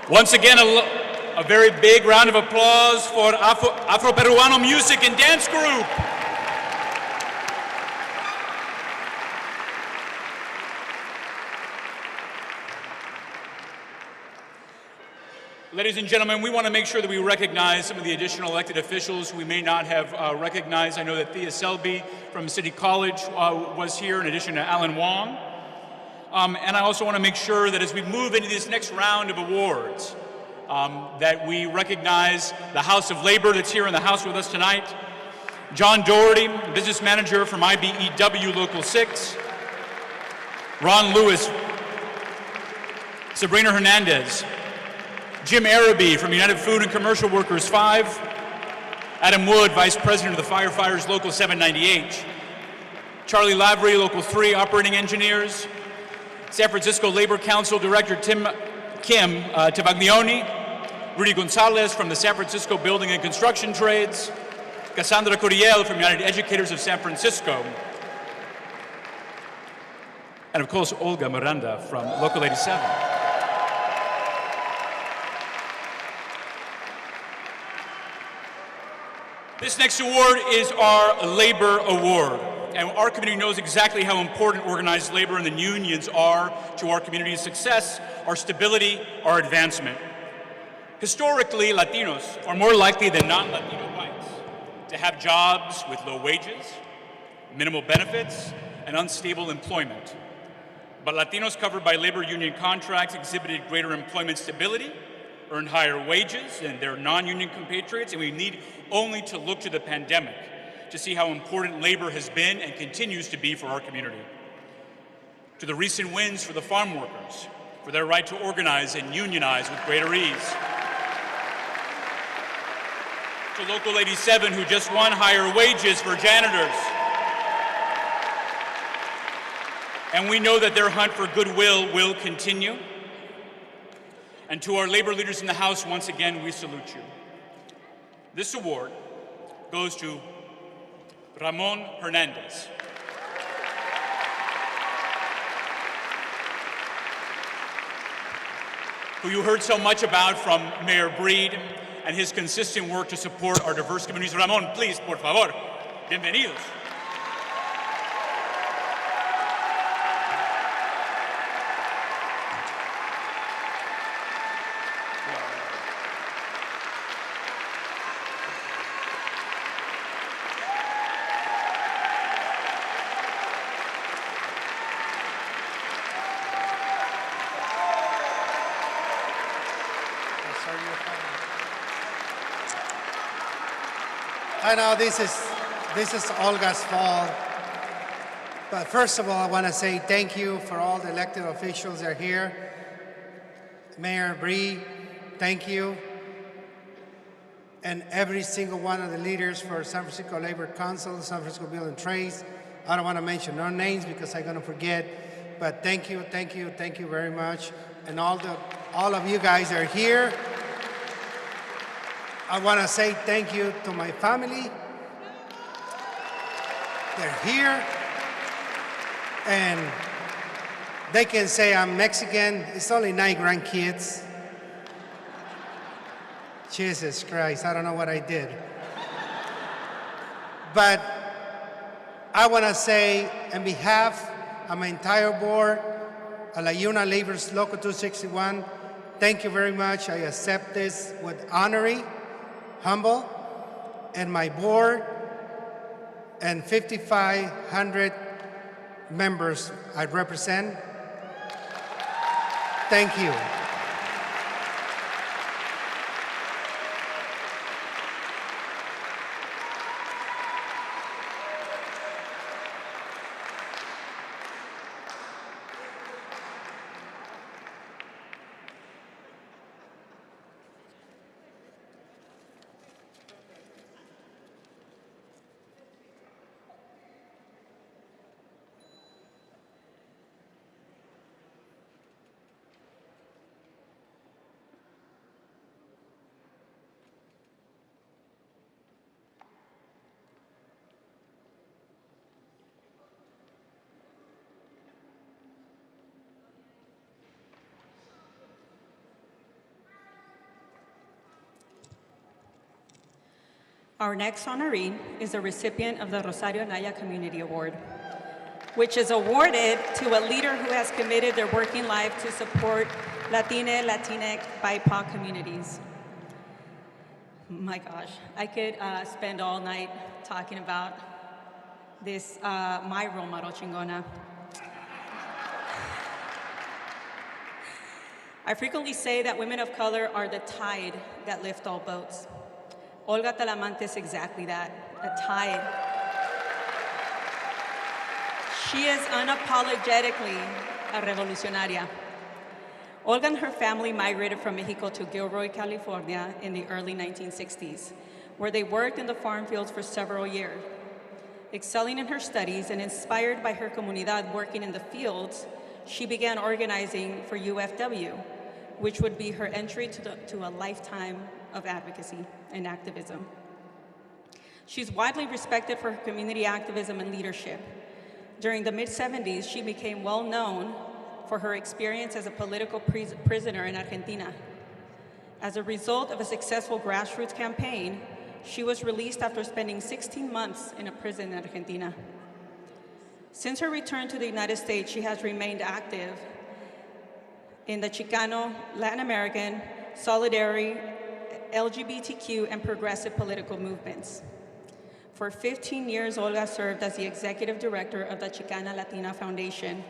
Once again, a very big round of applause for Afro-Peruano Music and Dance Group. Ladies and gentlemen, we want to make sure that we recognize some of the additional elected officials we may not have recognized. I know that Thea Selby from City College was here, in addition to Alan Wong. And I also want to make sure that as we move into this next round of awards, that we recognize the House of Labor that's here in the House with us tonight. John Doherty, business manager from IBEW Local 6. Ron Lewis. Sabrina Hernandez. Jim Araby from United Food and Commercial Workers 5. Adam Wood, Vice President of the Firefighters Local 798. Charlie Lavery, Local 3 Operating Engineers. San Francisco Labor Council Director Kim Tavaglioni. Rudy Gonzalez from the San Francisco Building and Construction Trades. Cassandra Curiel from United Educators of San Francisco. And of course, Olga Miranda from Local 87. This next award is our Labor Award. And our community knows exactly how important organized labor and the unions are to our community's success, our stability, our advancement. Historically, Latinos are more likely than non-Latino whites to have jobs with low wages, minimal benefits, and unstable employment. But Latinos covered by labor union contracts exhibited greater employment stability, earned higher wages than their non-union compatriots, and we need only to look to the pandemic to see how important labor has been and continues to be for our community. To the recent wins for the farm workers, for their right to organize and unionize with greater ease. To Local 87, who just won higher wages for janitors. And we know that their hunt for goodwill will continue. And to our labor leaders in the House, once again, we salute you. This award goes to Ramon Hernandez. Who you heard so much about from Mayor Breed and his consistent work to support our diverse communities. Ramon, please, por favor. Bienvenidos. I know this is Olga's fault, but first of all, I want to say thank you for all the elected officials that are here. Mayor Bree, thank you. And every single one of the leaders for San Francisco Labor Council, San Francisco Building Trades. I don't want to mention no names because I'm going to forget, but thank you very much. And all of you guys that are here. I want to say thank you to my family. They're here. And they can say I'm Mexican. It's only 9 grandkids. Jesus Christ, I don't know what I did. But I want to say, on behalf of my entire board, La Una Labor's Local 261, thank you very much. I accept this with honoring. Humble, and my board, and 5,500 members I represent. Thank you. Our next honoree is the recipient of the Rosario Naya Community Award, which is awarded to a leader who has committed their working life to support Latinx, BIPOC communities. My gosh, I could spend all night talking about this, my role model, Chingona. I frequently say that women of color are the tide that lift all boats. Olga Talamante is exactly that, a tide. She is unapologetically a revolucionaria. Olga and her family migrated from Mexico to Gilroy, California in the early 1960s, where they worked in the farm fields for several years. Excelling in her studies and inspired by her comunidad working in the fields, she began organizing for UFW, which would be her entry to a lifetime of advocacy and activism. She's widely respected for her community activism and leadership. During the mid-70s, she became well known for her experience as a political prisoner in Argentina. As a result of a successful grassroots campaign, she was released after spending 16 months in a prison in Argentina. Since her return to the United States, she has remained active in the Chicano, Latin American, Solidarity, LGBTQ, and progressive political movements. For 15 years, Olga served as the executive director of the Chicana Latina Foundation,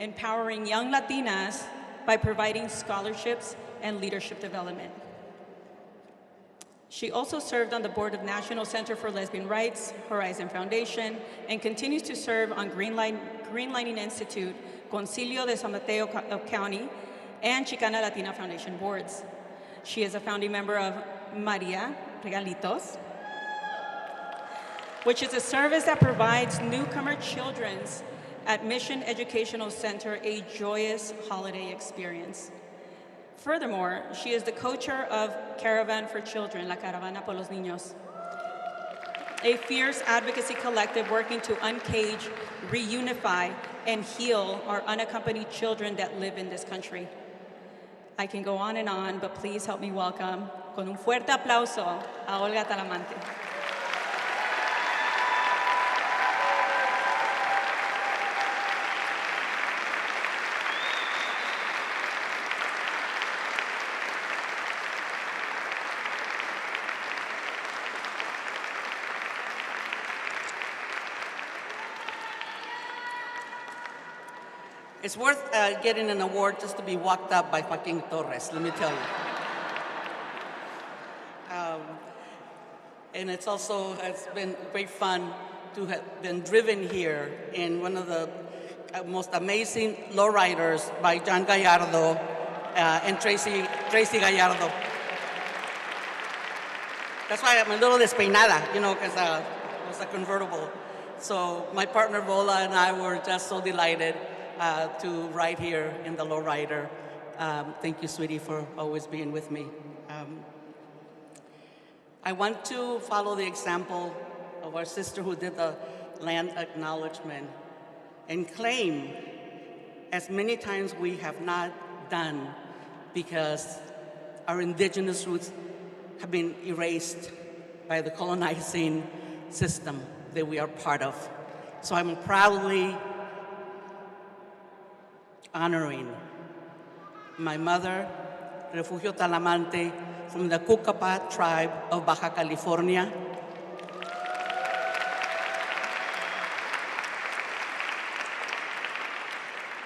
empowering young Latinas by providing scholarships and leadership development. She also served on the board of National Center for Lesbian Rights, Horizon Foundation, and continues to serve on Greenlining Institute, Concilio de San Mateo County, and Chicana Latina Foundation boards. She is a founding member of Maria Regalitos, which is a service that provides newcomer children's at Mission Educational Center a joyous holiday experience. Furthermore, she is the co-chair of Caravan for Children, La Caravana por los Niños, a fierce advocacy collective working to uncage, reunify, and heal our unaccompanied children that live in this country. I can go on, but please help me welcome, con un fuerte aplauso, a Olga Talamante. It's worth getting an award just to be walked up by Joaquin Torres, let me tell you. And it's been great fun to have been driven here in one of the most amazing lowriders by John Gallardo and Tracy Gallardo. That's why I'm a little despeinada, because it was a convertible. So my partner Vola and I were just so delighted to ride here in the lowrider. Thank you, sweetie, for always being with me. I want to follow the example of our sister who did the land acknowledgement and claim as many times we have not done because our indigenous roots have been erased by the colonizing system that we are part of. So I'm proudly honoring my mother, Refugio Talamante, from the Cucapa tribe of Baja California.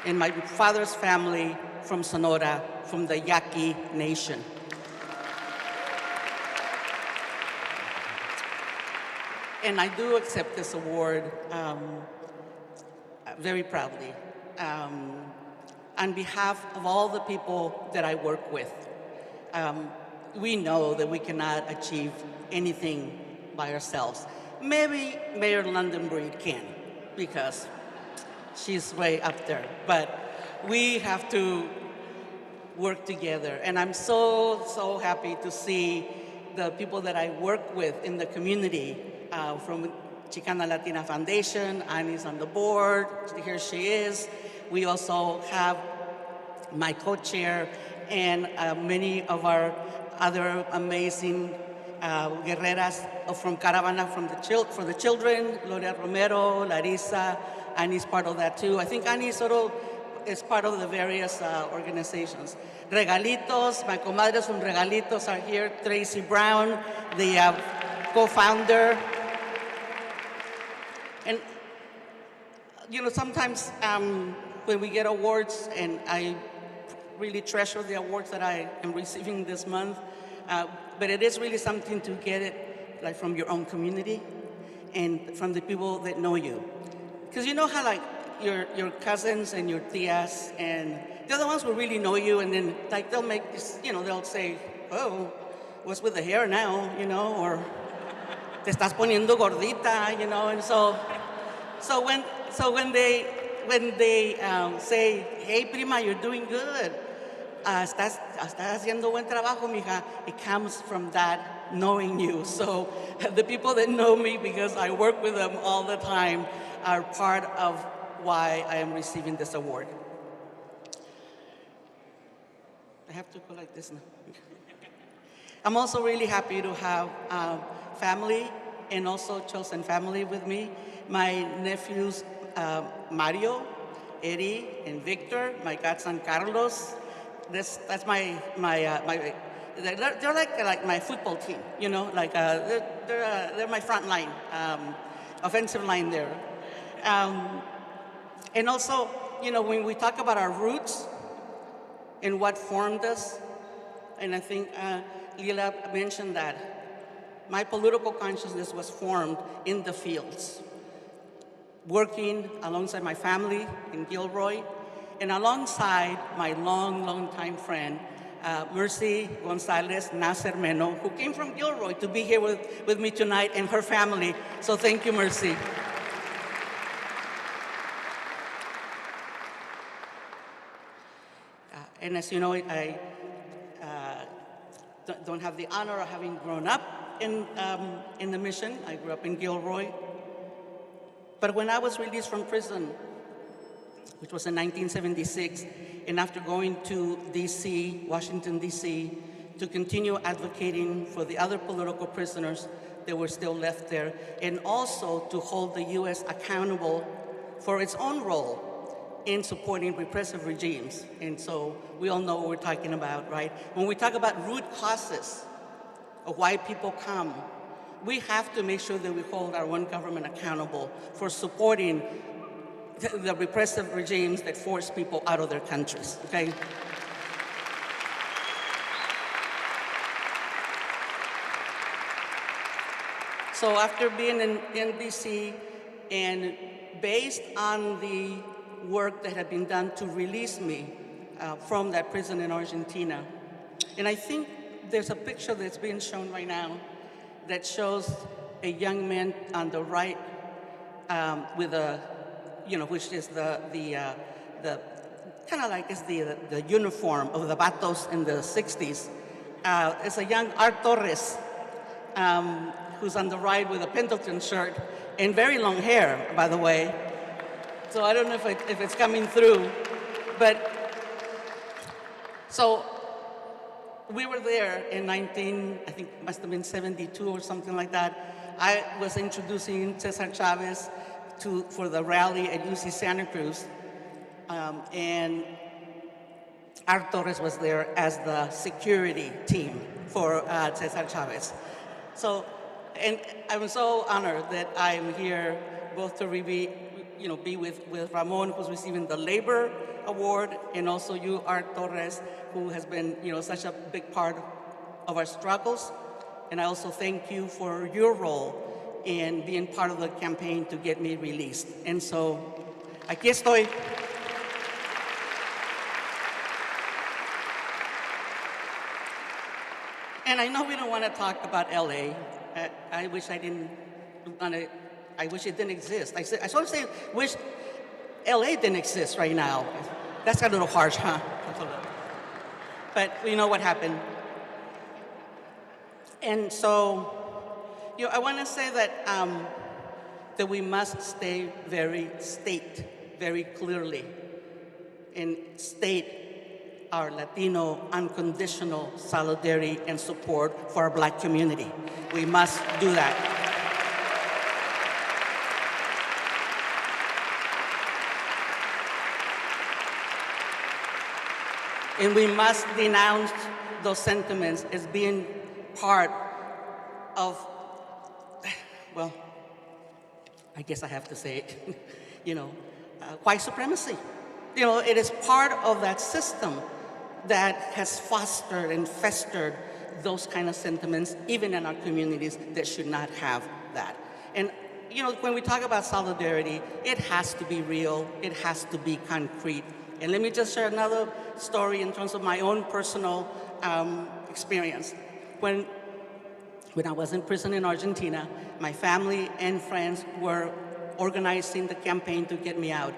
And my father's family from Sonora, from the Yaqui Nation. And I do accept this award very proudly. On behalf of all the people that I work with, we know that we cannot achieve anything by ourselves. Maybe Mayor London Breed can, because she's way up there. But we have to work together. And I'm so happy to see the people that I work with in the community from Chicana Latina Foundation. Annie's on the board, here she is. We also have my co-chair and many of our other amazing guerreras from Caravana for the children, Gloria Romero, Larissa, Annie's part of that too. I think Annie is part of the various organizations. Regalitos, my comadres from Regalitos are here. Tracy Brown, the co-founder. And, you know, sometimes when we get awards, and I really treasure the awards that I am receiving this month, but it is really something to get it like from your own community and from the people that know you. Because you know how like your cousins and your tias and they're the ones who really know you, and then like they'll make this, you know, they'll say, oh, what's with the hair now, you know, or te estás poniendo gordita, you know, and so when they say, hey prima, you're doing good, estás haciendo buen trabajo, mija, it comes from that knowing you. So the people that know me because I work with them all the time are part of why I am receiving this award. I have to go like this now. I'm also really happy to have family and also chosen family with me. My nephews, Mario, Eddie, and Victor, my godson Carlos. That's my they're like my football team, you know, like they're my front line, offensive line there. And also, you know, when we talk about our roots and what formed us, and I think Lila mentioned that, my political consciousness was formed in the fields, working alongside my family in Gilroy, and alongside my long time friend, Mercy Gonzalez Nasser Meno, who came from Gilroy to be here with me tonight, and her family. So thank you, Mercy. And as you know, I don't have the honor of having grown up in the mission. I grew up in Gilroy. But when I was released from prison, which was in 1976, and after going to DC, Washington, DC, to continue advocating for the other political prisoners that were still left there, and also to hold the U.S. accountable for its own role in supporting repressive regimes. And so we all know what we're talking about, right? When we talk about root causes of why people come, we have to make sure that we hold our own government accountable for supporting the repressive regimes that force people out of their countries, okay? So after being in DC, and based on the work that had been done to release me from that prison in Argentina, and I think there's a picture that's being shown right now that shows a young man on the right with a, you know, which is the kind of like is the uniform of the Vatos in the 60s. It's a young Art Torres who's on the right with a Pendleton shirt and very long hair, by the way. So I don't know if it's coming through, but so we were there in I think must have been 72 or something like that. I was introducing Cesar Chavez for the rally at UC Santa Cruz, and Art Torres was there as the security team for Cesar Chavez. So, and I'm so honored that I'm here both to be with Ramon, who's receiving the Labor Award, and also you, Art Torres, who has been, such a big part of our struggles. And I also thank you for your role in being part of the campaign to get me released. And so, aquí estoy. And I know we don't want to talk about LA. I wish I didn't want to. I wish it didn't exist. I sort of say, wish LA didn't exist right now. That's a little harsh, huh? But we know what happened. And so, I want to say that that we must stay very clearly, and state our Latino unconditional solidarity and support for our Black community. We must do that. And we must denounce those sentiments as being part of, well, I guess I have to say it, white supremacy. It is part of that system that has fostered and festered those kind of sentiments, even in our communities that should not have that. And, when we talk about solidarity, it has to be real, it has to be concrete. And let me just share another story in terms of my own personal experience. When I was in prison in Argentina, my family and friends were organizing the campaign to get me out.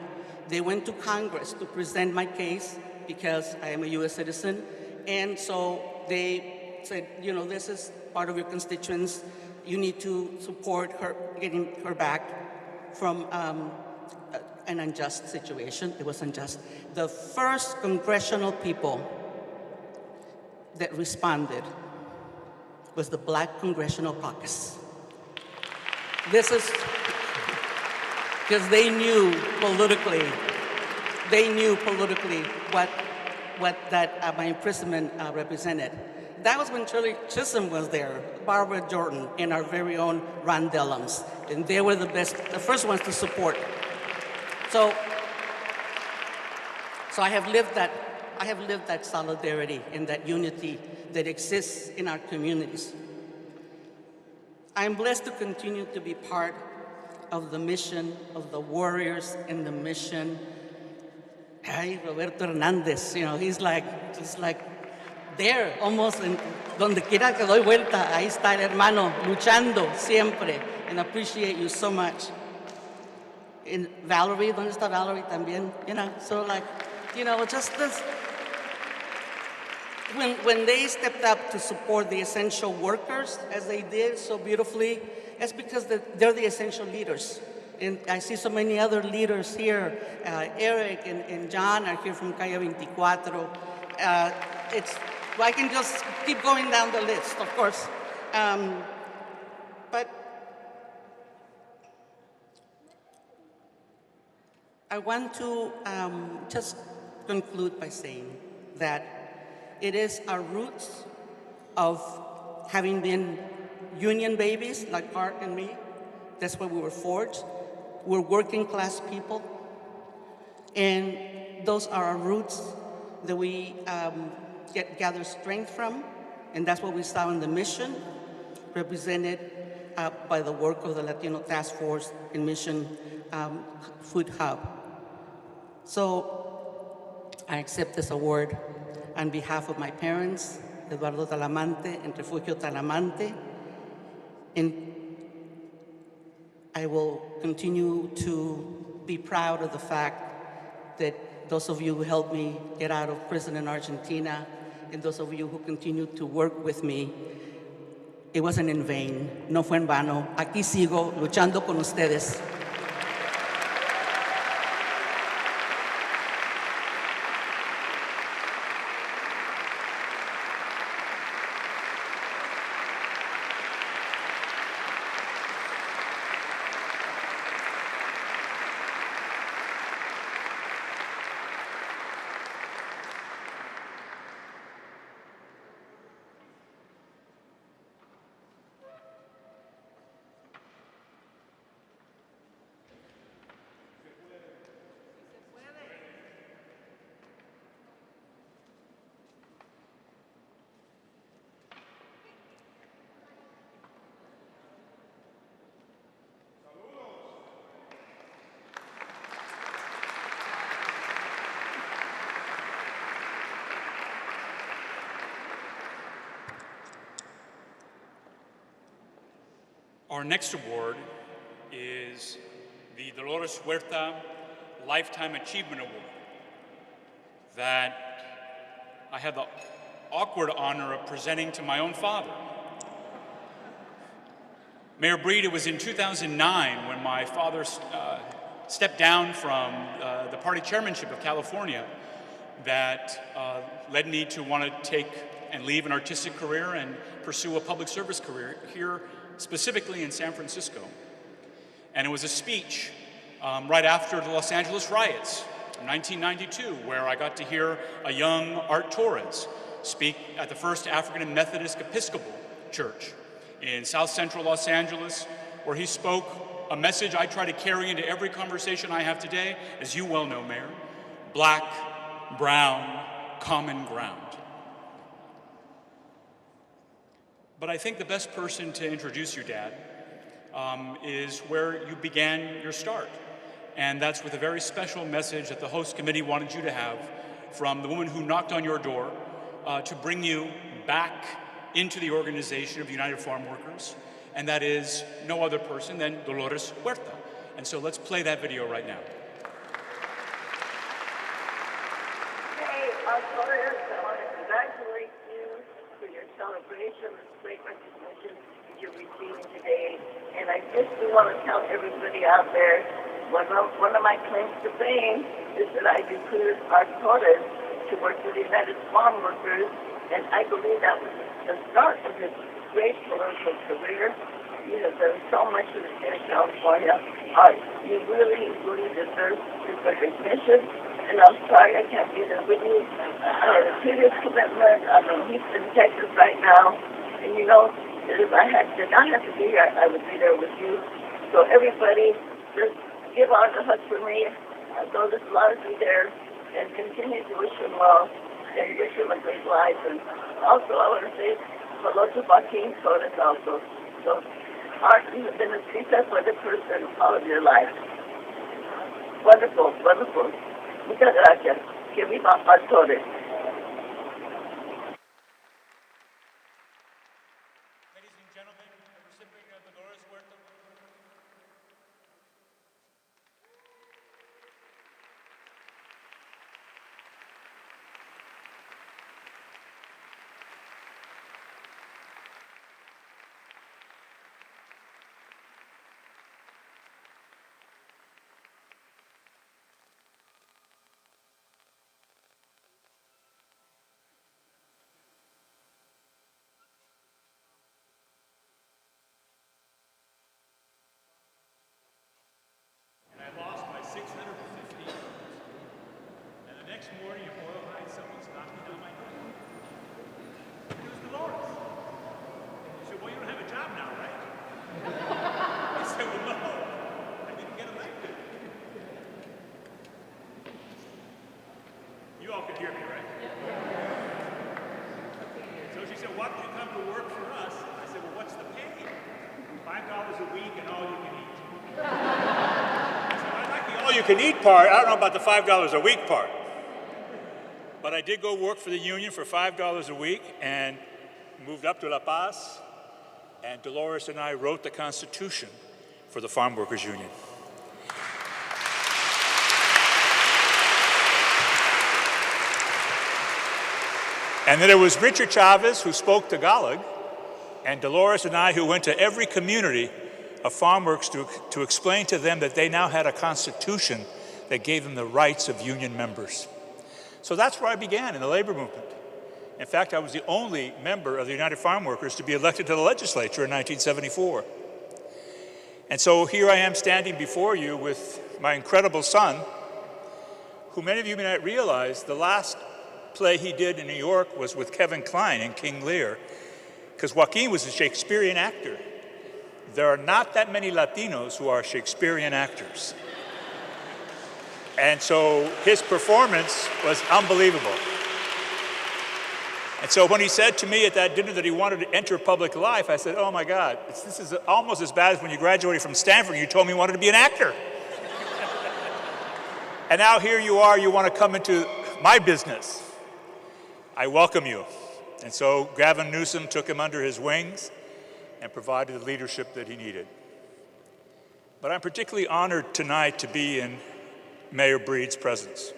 They went to Congress to present my case because I am a U.S. citizen. And so they said, this is part of your constituents. You need to support her, getting her back from an unjust situation. It was unjust. The first congressional people that responded was the Black Congressional Caucus. This is because they knew politically what that my imprisonment represented. That was when Shirley Chisholm was there, Barbara Jordan, and our very own Ron Dellums, and they were the first ones to support. So I have lived that solidarity and that unity that exists in our communities. I'm blessed to continue to be part of the mission, of the warriors in the mission. Ay, Roberto Hernandez, he's like there, almost en donde quiera que doy vuelta, ahí está el hermano, luchando siempre, and appreciate you so much. And Valerie, ¿dónde está Valerie también? So just this. When they stepped up to support the essential workers, as they did so beautifully, it's because they're the essential leaders. And I see so many other leaders here. Eric and John are here from Calle 24. I can just keep going down the list, of course. But I want to just conclude by saying that it is our roots of having been union babies, like Art and me. That's where we were forged. We're working class people. And those are our roots that we gather strength from. And that's what we saw in the mission, represented by the work of the Latino Task Force and Mission Food Hub. So I accept this award on behalf of my parents, Eduardo Talamante and Refugio Talamante. And I will continue to be proud of the fact that those of you who helped me get out of prison in Argentina, and those of you who continue to work with me, it wasn't in vain, no fue en vano. Aquí sigo luchando con ustedes. Our next award is the Dolores Huerta Lifetime Achievement Award that I had the awkward honor of presenting to my own father. Mayor Breed, it was in 2009 when my father stepped down from the party chairmanship of California that led me to want to take and leave an artistic career and pursue a public service career here, specifically in San Francisco. And it was a speech right after the Los Angeles riots in 1992, where I got to hear a young Art Torres speak at the First African Methodist Episcopal Church in South Central Los Angeles, where he spoke a message I try to carry into every conversation I have today, as you well know, Mayor: black, brown, common ground. But I think the best person to introduce your dad is where you began your start. And that's with a very special message that the host committee wanted you to have from the woman who knocked on your door to bring you back into the organization of United Farm Workers, and that is no other person than Dolores Huerta. And so let's play that video right now. Hey, Dolores, I want to congratulate you for your celebration, this great recognition that you're receiving today. And I just want to tell everybody out there, one of my claims to fame is that I recruited Art Torres to work with the United Farm Workers, and I believe that was the start of his great political career. You have done so much in the state of California. Art, you really, really deserve this recognition, and I'm sorry I can't be there with you. The previous commitment, he's in Texas right now, and you know, that if I did not have to be here, I would be there with you. So everybody, just give Art a hug for me. Though there's a lot of you there, and continue to wish him well and wish him a great life. And also, I want to say hello to Joaquin Torres also. So, Art, you have been a successful person all of your life. Wonderful, wonderful. Muchas gracias. Que viva Art Torres. Ladies and gentlemen, the recipient of the Dolores Huerta. I lost by 650 yards. And the next morning in Boyle Heights, someone's knocking on my door. It was Dolores. He said, well, you don't have a job now, right? I said, well, no. I didn't get elected. You all could hear me, right? So she said, why don't you come to work for us? I said, well, what's the pay? $5 a week and all you can eat. All you can eat part, I don't know about the $5 a week part. But I did go work for the union for $5 a week and moved up to La Paz. And Dolores and I wrote the Constitution for the Farm Workers Union. And then it was Richard Chavez who spoke Tagalog, and Dolores and I who went to every community of farm workers to explain to them that they now had a constitution that gave them the rights of union members. So that's where I began in the labor movement. In fact, I was the only member of the United Farm Workers to be elected to the legislature in 1974. And so here I am standing before you with my incredible son, who many of you may not realize the last play he did in New York was with Kevin Kline in King Lear, because Joaquin was a Shakespearean actor. There are not that many Latinos who are Shakespearean actors. And so his performance was unbelievable. And so when he said to me at that dinner that he wanted to enter public life, I said, oh my God, this is almost as bad as when you graduated from Stanford and you told me you wanted to be an actor. And now here you are, you want to come into my business. I welcome you. And so Gavin Newsom took him under his wings and provided the leadership that he needed. But I'm particularly honored tonight to be in Mayor Breed's presence.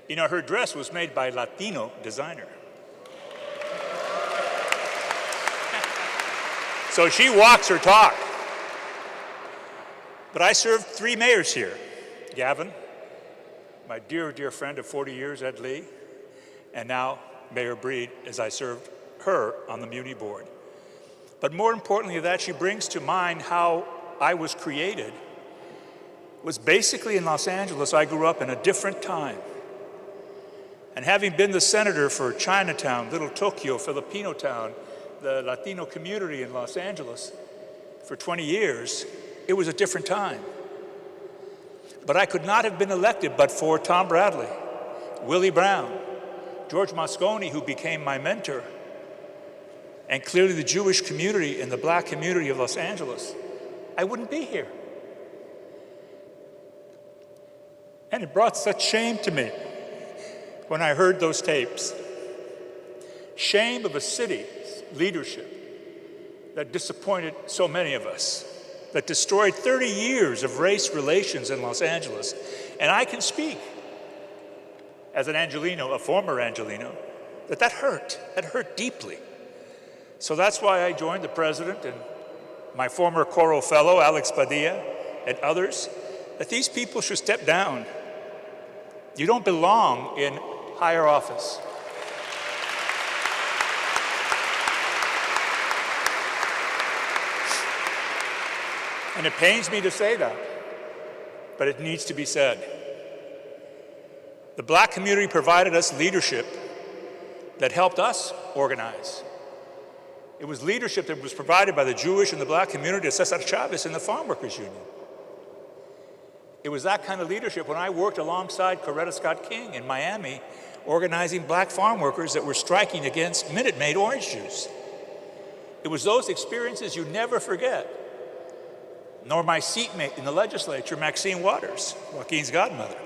You know, her dress was made by a Latino designer. So she walks her talk. But I served 3 mayors here: Gavin, my dear, dear friend of 40 years, Ed Lee, and now Mayor Breed, as I served her on the Muni Board. But more importantly that she brings to mind how I was created was basically in Los Angeles. I grew up in a different time. And having been the senator for Chinatown, Little Tokyo, Filipino Town, the Latino community in Los Angeles for 20 years, it was a different time. But I could not have been elected but for Tom Bradley, Willie Brown, George Moscone, who became my mentor, and clearly the Jewish community and the black community of Los Angeles. I wouldn't be here. And it brought such shame to me when I heard those tapes. Shame of a city's leadership that disappointed so many of us, that destroyed 30 years of race relations in Los Angeles. And I can speak as an Angelino, a former Angelino, that hurt deeply. So that's why I joined the president and my former choral fellow, Alex Padilla, and others, that these people should step down. You don't belong in higher office. And it pains me to say that, but it needs to be said. The black community provided us leadership that helped us organize. It was leadership that was provided by the Jewish and the black community of Cesar Chavez and the Farm Workers Union. It was that kind of leadership when I worked alongside Coretta Scott King in Miami, organizing black farm workers that were striking against Minute Maid orange juice. It was those experiences you never forget, nor my seatmate in the legislature, Maxine Waters, Joaquin's godmother.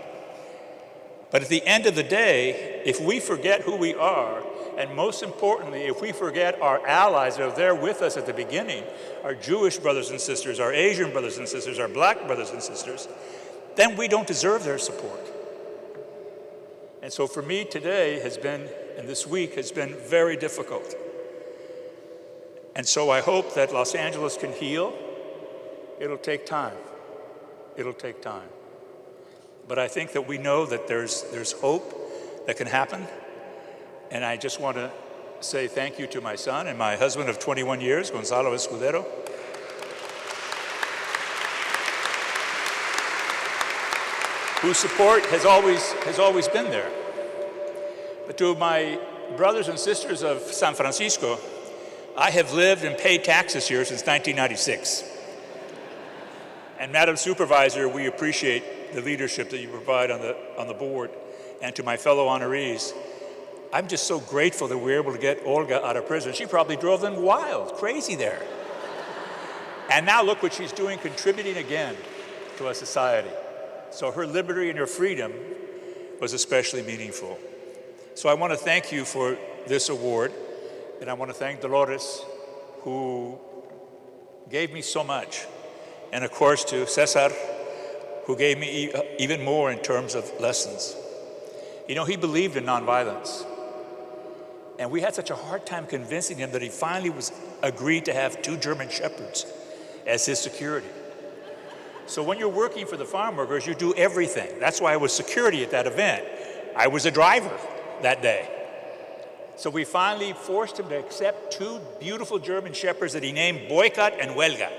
But at the end of the day, if we forget who we are, and most importantly, if we forget our allies that are there with us at the beginning, our Jewish brothers and sisters, our Asian brothers and sisters, our black brothers and sisters, then we don't deserve their support. And so for me today has been, and this week has been very difficult. And so I hope that Los Angeles can heal. It'll take time. It'll take time. But I think that we know that there's hope that can happen. And I just want to say thank you to my son and my husband of 21 years, Gonzalo Escudero, whose support has always been there. But to my brothers and sisters of San Francisco, I have lived and paid taxes here since 1996. And Madam Supervisor, we appreciate the leadership that you provide on the board. And to my fellow honorees, I'm just so grateful that we were able to get Olga out of prison. She probably drove them wild, crazy there. And now look what she's doing, contributing again to our society. So her liberty and her freedom was especially meaningful. So I want to thank you for this award, and I want to thank Dolores, who gave me so much. And of course to Cesar, who gave me even more in terms of lessons. You know, he believed in nonviolence. And we had such a hard time convincing him that he finally agreed to have 2 German Shepherds as his security. So when you're working for the farm workers, you do everything. That's why I was security at that event. I was a driver that day. So we finally forced him to accept 2 beautiful German Shepherds that he named Boycott and Huelga.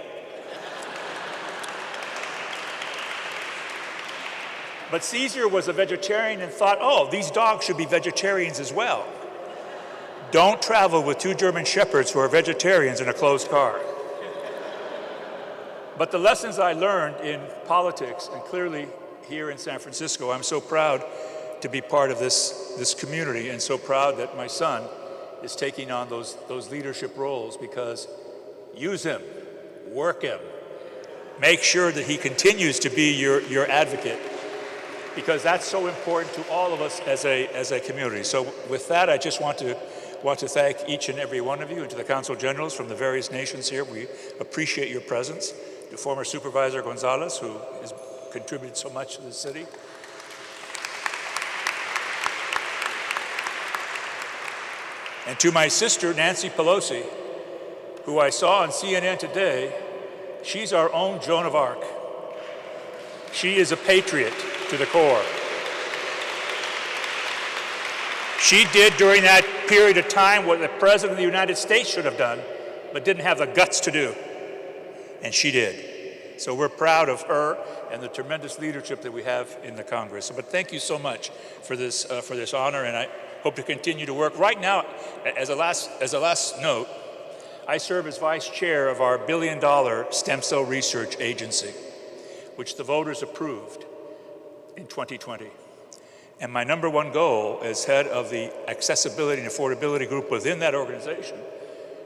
But Caesar was a vegetarian and thought, oh, these dogs should be vegetarians as well. Don't travel with 2 German Shepherds who are vegetarians in a closed car. But the lessons I learned in politics, and clearly here in San Francisco, I'm so proud to be part of this community, and so proud that my son is taking on those leadership roles, because use him, work him, make sure that he continues to be your advocate, because that's so important to all of us as a community. So with that, I just want to thank each and every one of you, and to the Council Generals from the various nations here. We appreciate your presence. To former Supervisor Gonzalez, who has contributed so much to the city. And to my sister, Nancy Pelosi, who I saw on CNN today. She's our own Joan of Arc. She is a patriot to the core. She did during that period of time what the President of the United States should have done, but didn't have the guts to do. And she did. So we're proud of her and the tremendous leadership that we have in the Congress. But thank you so much for this honor, and I hope to continue to work. Right now, as a last note, I serve as vice chair of our $1 billion stem cell research agency, which the voters approved in 2020. And my number one goal as head of the accessibility and affordability group within that organization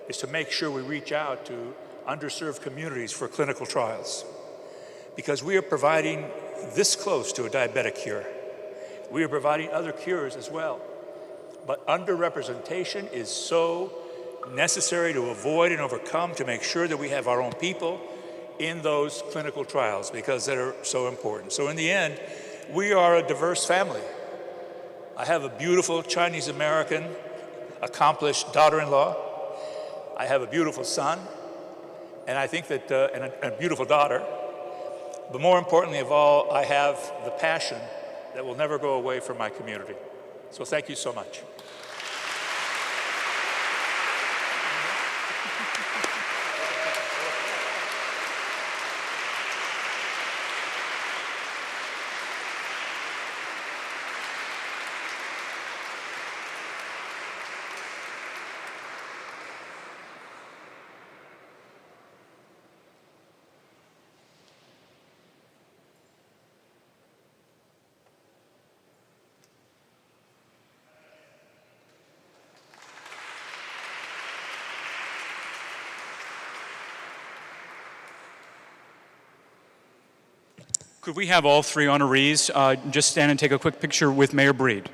is to make sure we reach out to underserved communities for clinical trials. Because we are providing this close to a diabetic cure. We are providing other cures as well. But underrepresentation is so necessary to avoid and overcome, to make sure that we have our own people in those clinical trials, because they're so important. So in the end, we are a diverse family. I have a beautiful Chinese American, accomplished daughter-in-law. I have a beautiful son, and I think that, and a beautiful daughter. But more importantly of all, I have the passion that will never go away from my community. So thank you so much. Could we have all three honorees just stand and take a quick picture with Mayor Breed?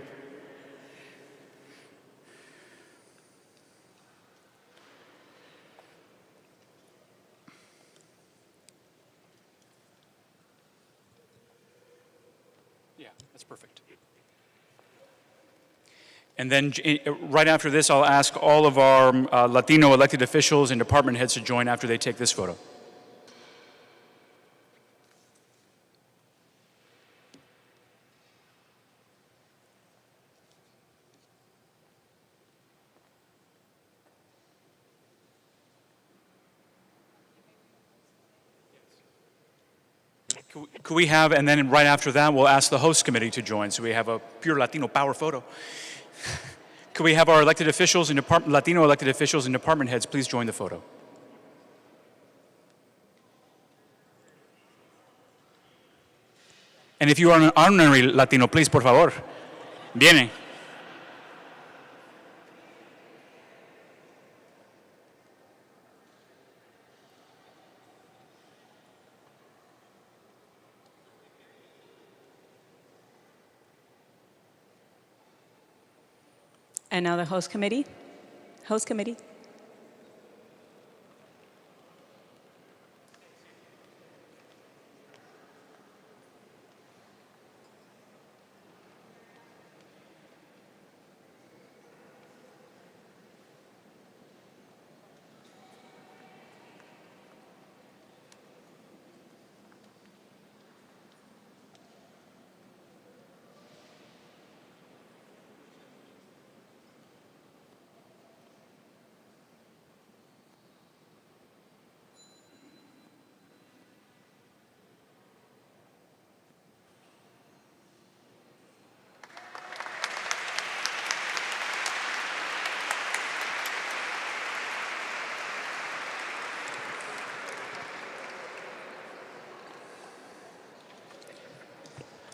Yeah, that's perfect. And then right after this, I'll ask all of our Latino elected officials and department heads to join after they take this photo. Could we have, and then right after that, we'll ask the host committee to join, so we have a pure Latino power photo. Could we have our elected officials and Latino elected officials and department heads please join the photo? And if you are an honorary Latino, please, por favor, viene. And now the host committee. Host committee.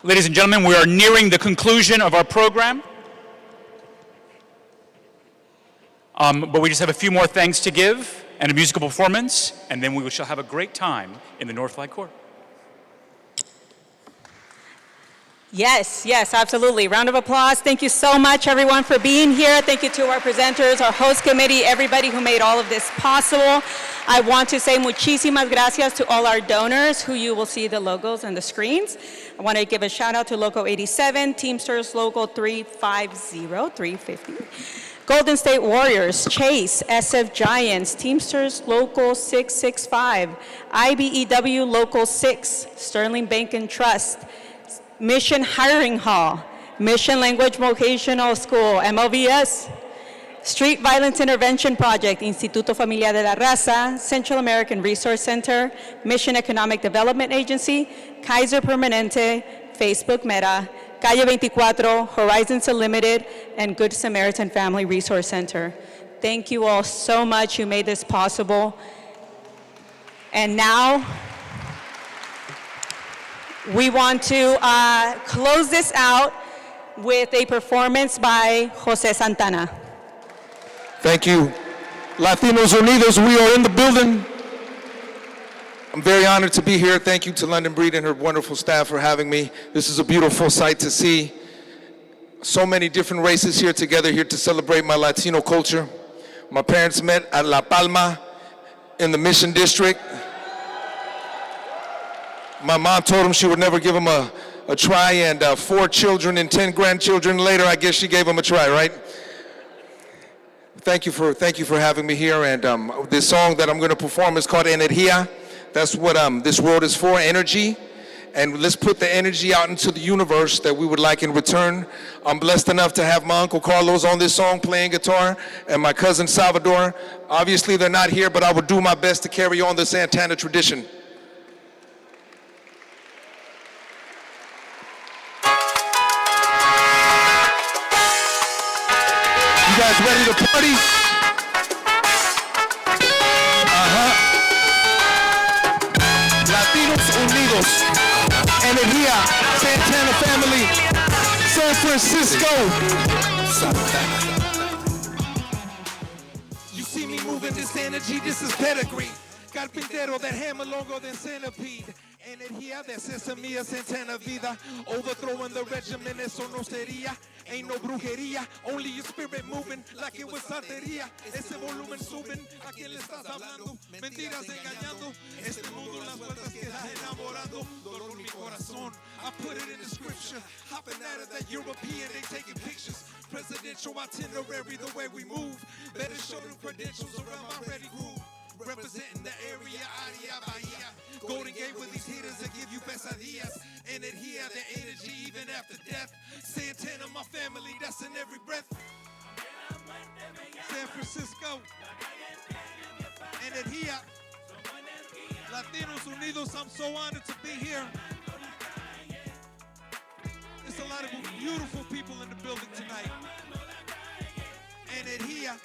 Ladies and gentlemen, we are nearing the conclusion of our program. But we just have a few more thanks to give and a musical performance, and then we shall have a great time in the Northlight Court. Yes, yes, absolutely. Round of applause. Thank you so much, everyone, for being here. Thank you to our presenters, our host committee, everybody who made all of this possible. I want to say muchísimas gracias to all our donors who you will see the logos on the screens. I want to give a shout out to Local 87, Teamsters Local 350, Golden State Warriors, Chase, SF Giants, Teamsters Local 665, IBEW Local 6, Sterling Bank and Trust, Mission Hiring Hall, Mission Language Vocational School, MLVS, Street Violence Intervention Project, Instituto Familiar de la Raza, Central American Resource Center, Mission Economic Development Agency, Kaiser Permanente, Facebook Meta, Calle 24, Horizons Unlimited, and Good Samaritan Family Resource Center. Thank you all so much. You made this possible. And now, we want to close this out with a performance by Jose Santana. Thank you. Latinos Unidos, we are in the building. I'm very honored to be here. Thank you to London Breed and her wonderful staff for having me. This is a beautiful sight to see. So many different races here together here to celebrate my Latino culture. My parents met at La Palma in the Mission District. My mom told them she would never give them a try, and 4 children and 10 grandchildren later, I guess she gave them a try, right? Thank you for having me here, and this song that I'm going to perform is called Energía. That's what this world is for, energy. And let's put the energy out into the universe that we would like in return. I'm blessed enough to have my Uncle Carlos on this song playing guitar, and my cousin Salvador. Obviously, they're not here, but I will do my best to carry on the Santana tradition. You guys ready to party? Latinos Unidos, Energía, Santana family, San Francisco. You see me moving this energy, this is pedigree. Carpintero, that hammer longer than centipede. Energía de sesamía, Santana vida. Overthrowing the regimen, eso no sería. Ain't no brujería, only your spirit moving like it was santería. Ese volumen suben, ¿a quién le estás hablando? Mentiras engañando, este mundo las vueltas que da enamorando. Dolor mi corazón, I put it in the scripture. Hopping out of that European, they taking pictures. Presidential itinerary, the way we move. Better show them credentials around my ready groove. Representing the area, área, bahía. Golden Gate with these hitters that give you pesadillas. Energía, the energy even after death. Santana, my family, that's in every breath. San Francisco. Energía. Latinos Unidos, I'm so honored to be here. There's a lot of beautiful people in the building tonight. Energía.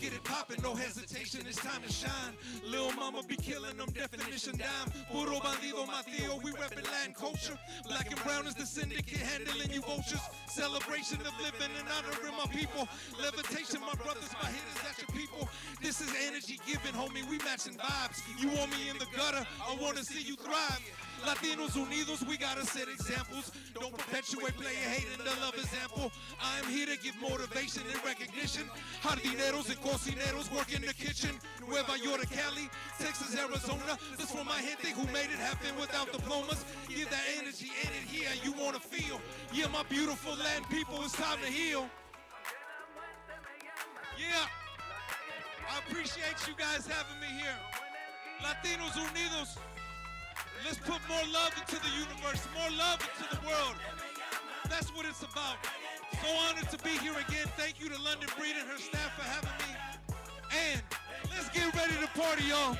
Get it poppin', no hesitation, it's time to shine. Lil' mama be killing them, definition dime. Puro bandido, Mateo, we reppin' Latin culture. Black and brown is the syndicate, handling you vultures. Celebration of living and honoring my people. Levitation, my brothers, my hitters, that's your people. This is energy giving, homie, we matching vibes. You want me in the gutter, I wanna see you thrive. Latinos Unidos, we gotta set examples. Don't perpetuate player hate and the love example. I'm here to give motivation and recognition. Jardineros and cocineros work in the kitchen. Nueva York, Cali, Texas, Arizona. This for my gente who made it happen without diplomas. Give that energy, energía you wanna feel. Yeah, my beautiful land people, it's time to heal. Yeah, I appreciate you guys having me here. Latinos Unidos. Let's put more love into the universe, more love into the world. That's what it's about. So honored to be here again. Thank you to London Breed and her staff for having me. And let's get ready to party, y'all.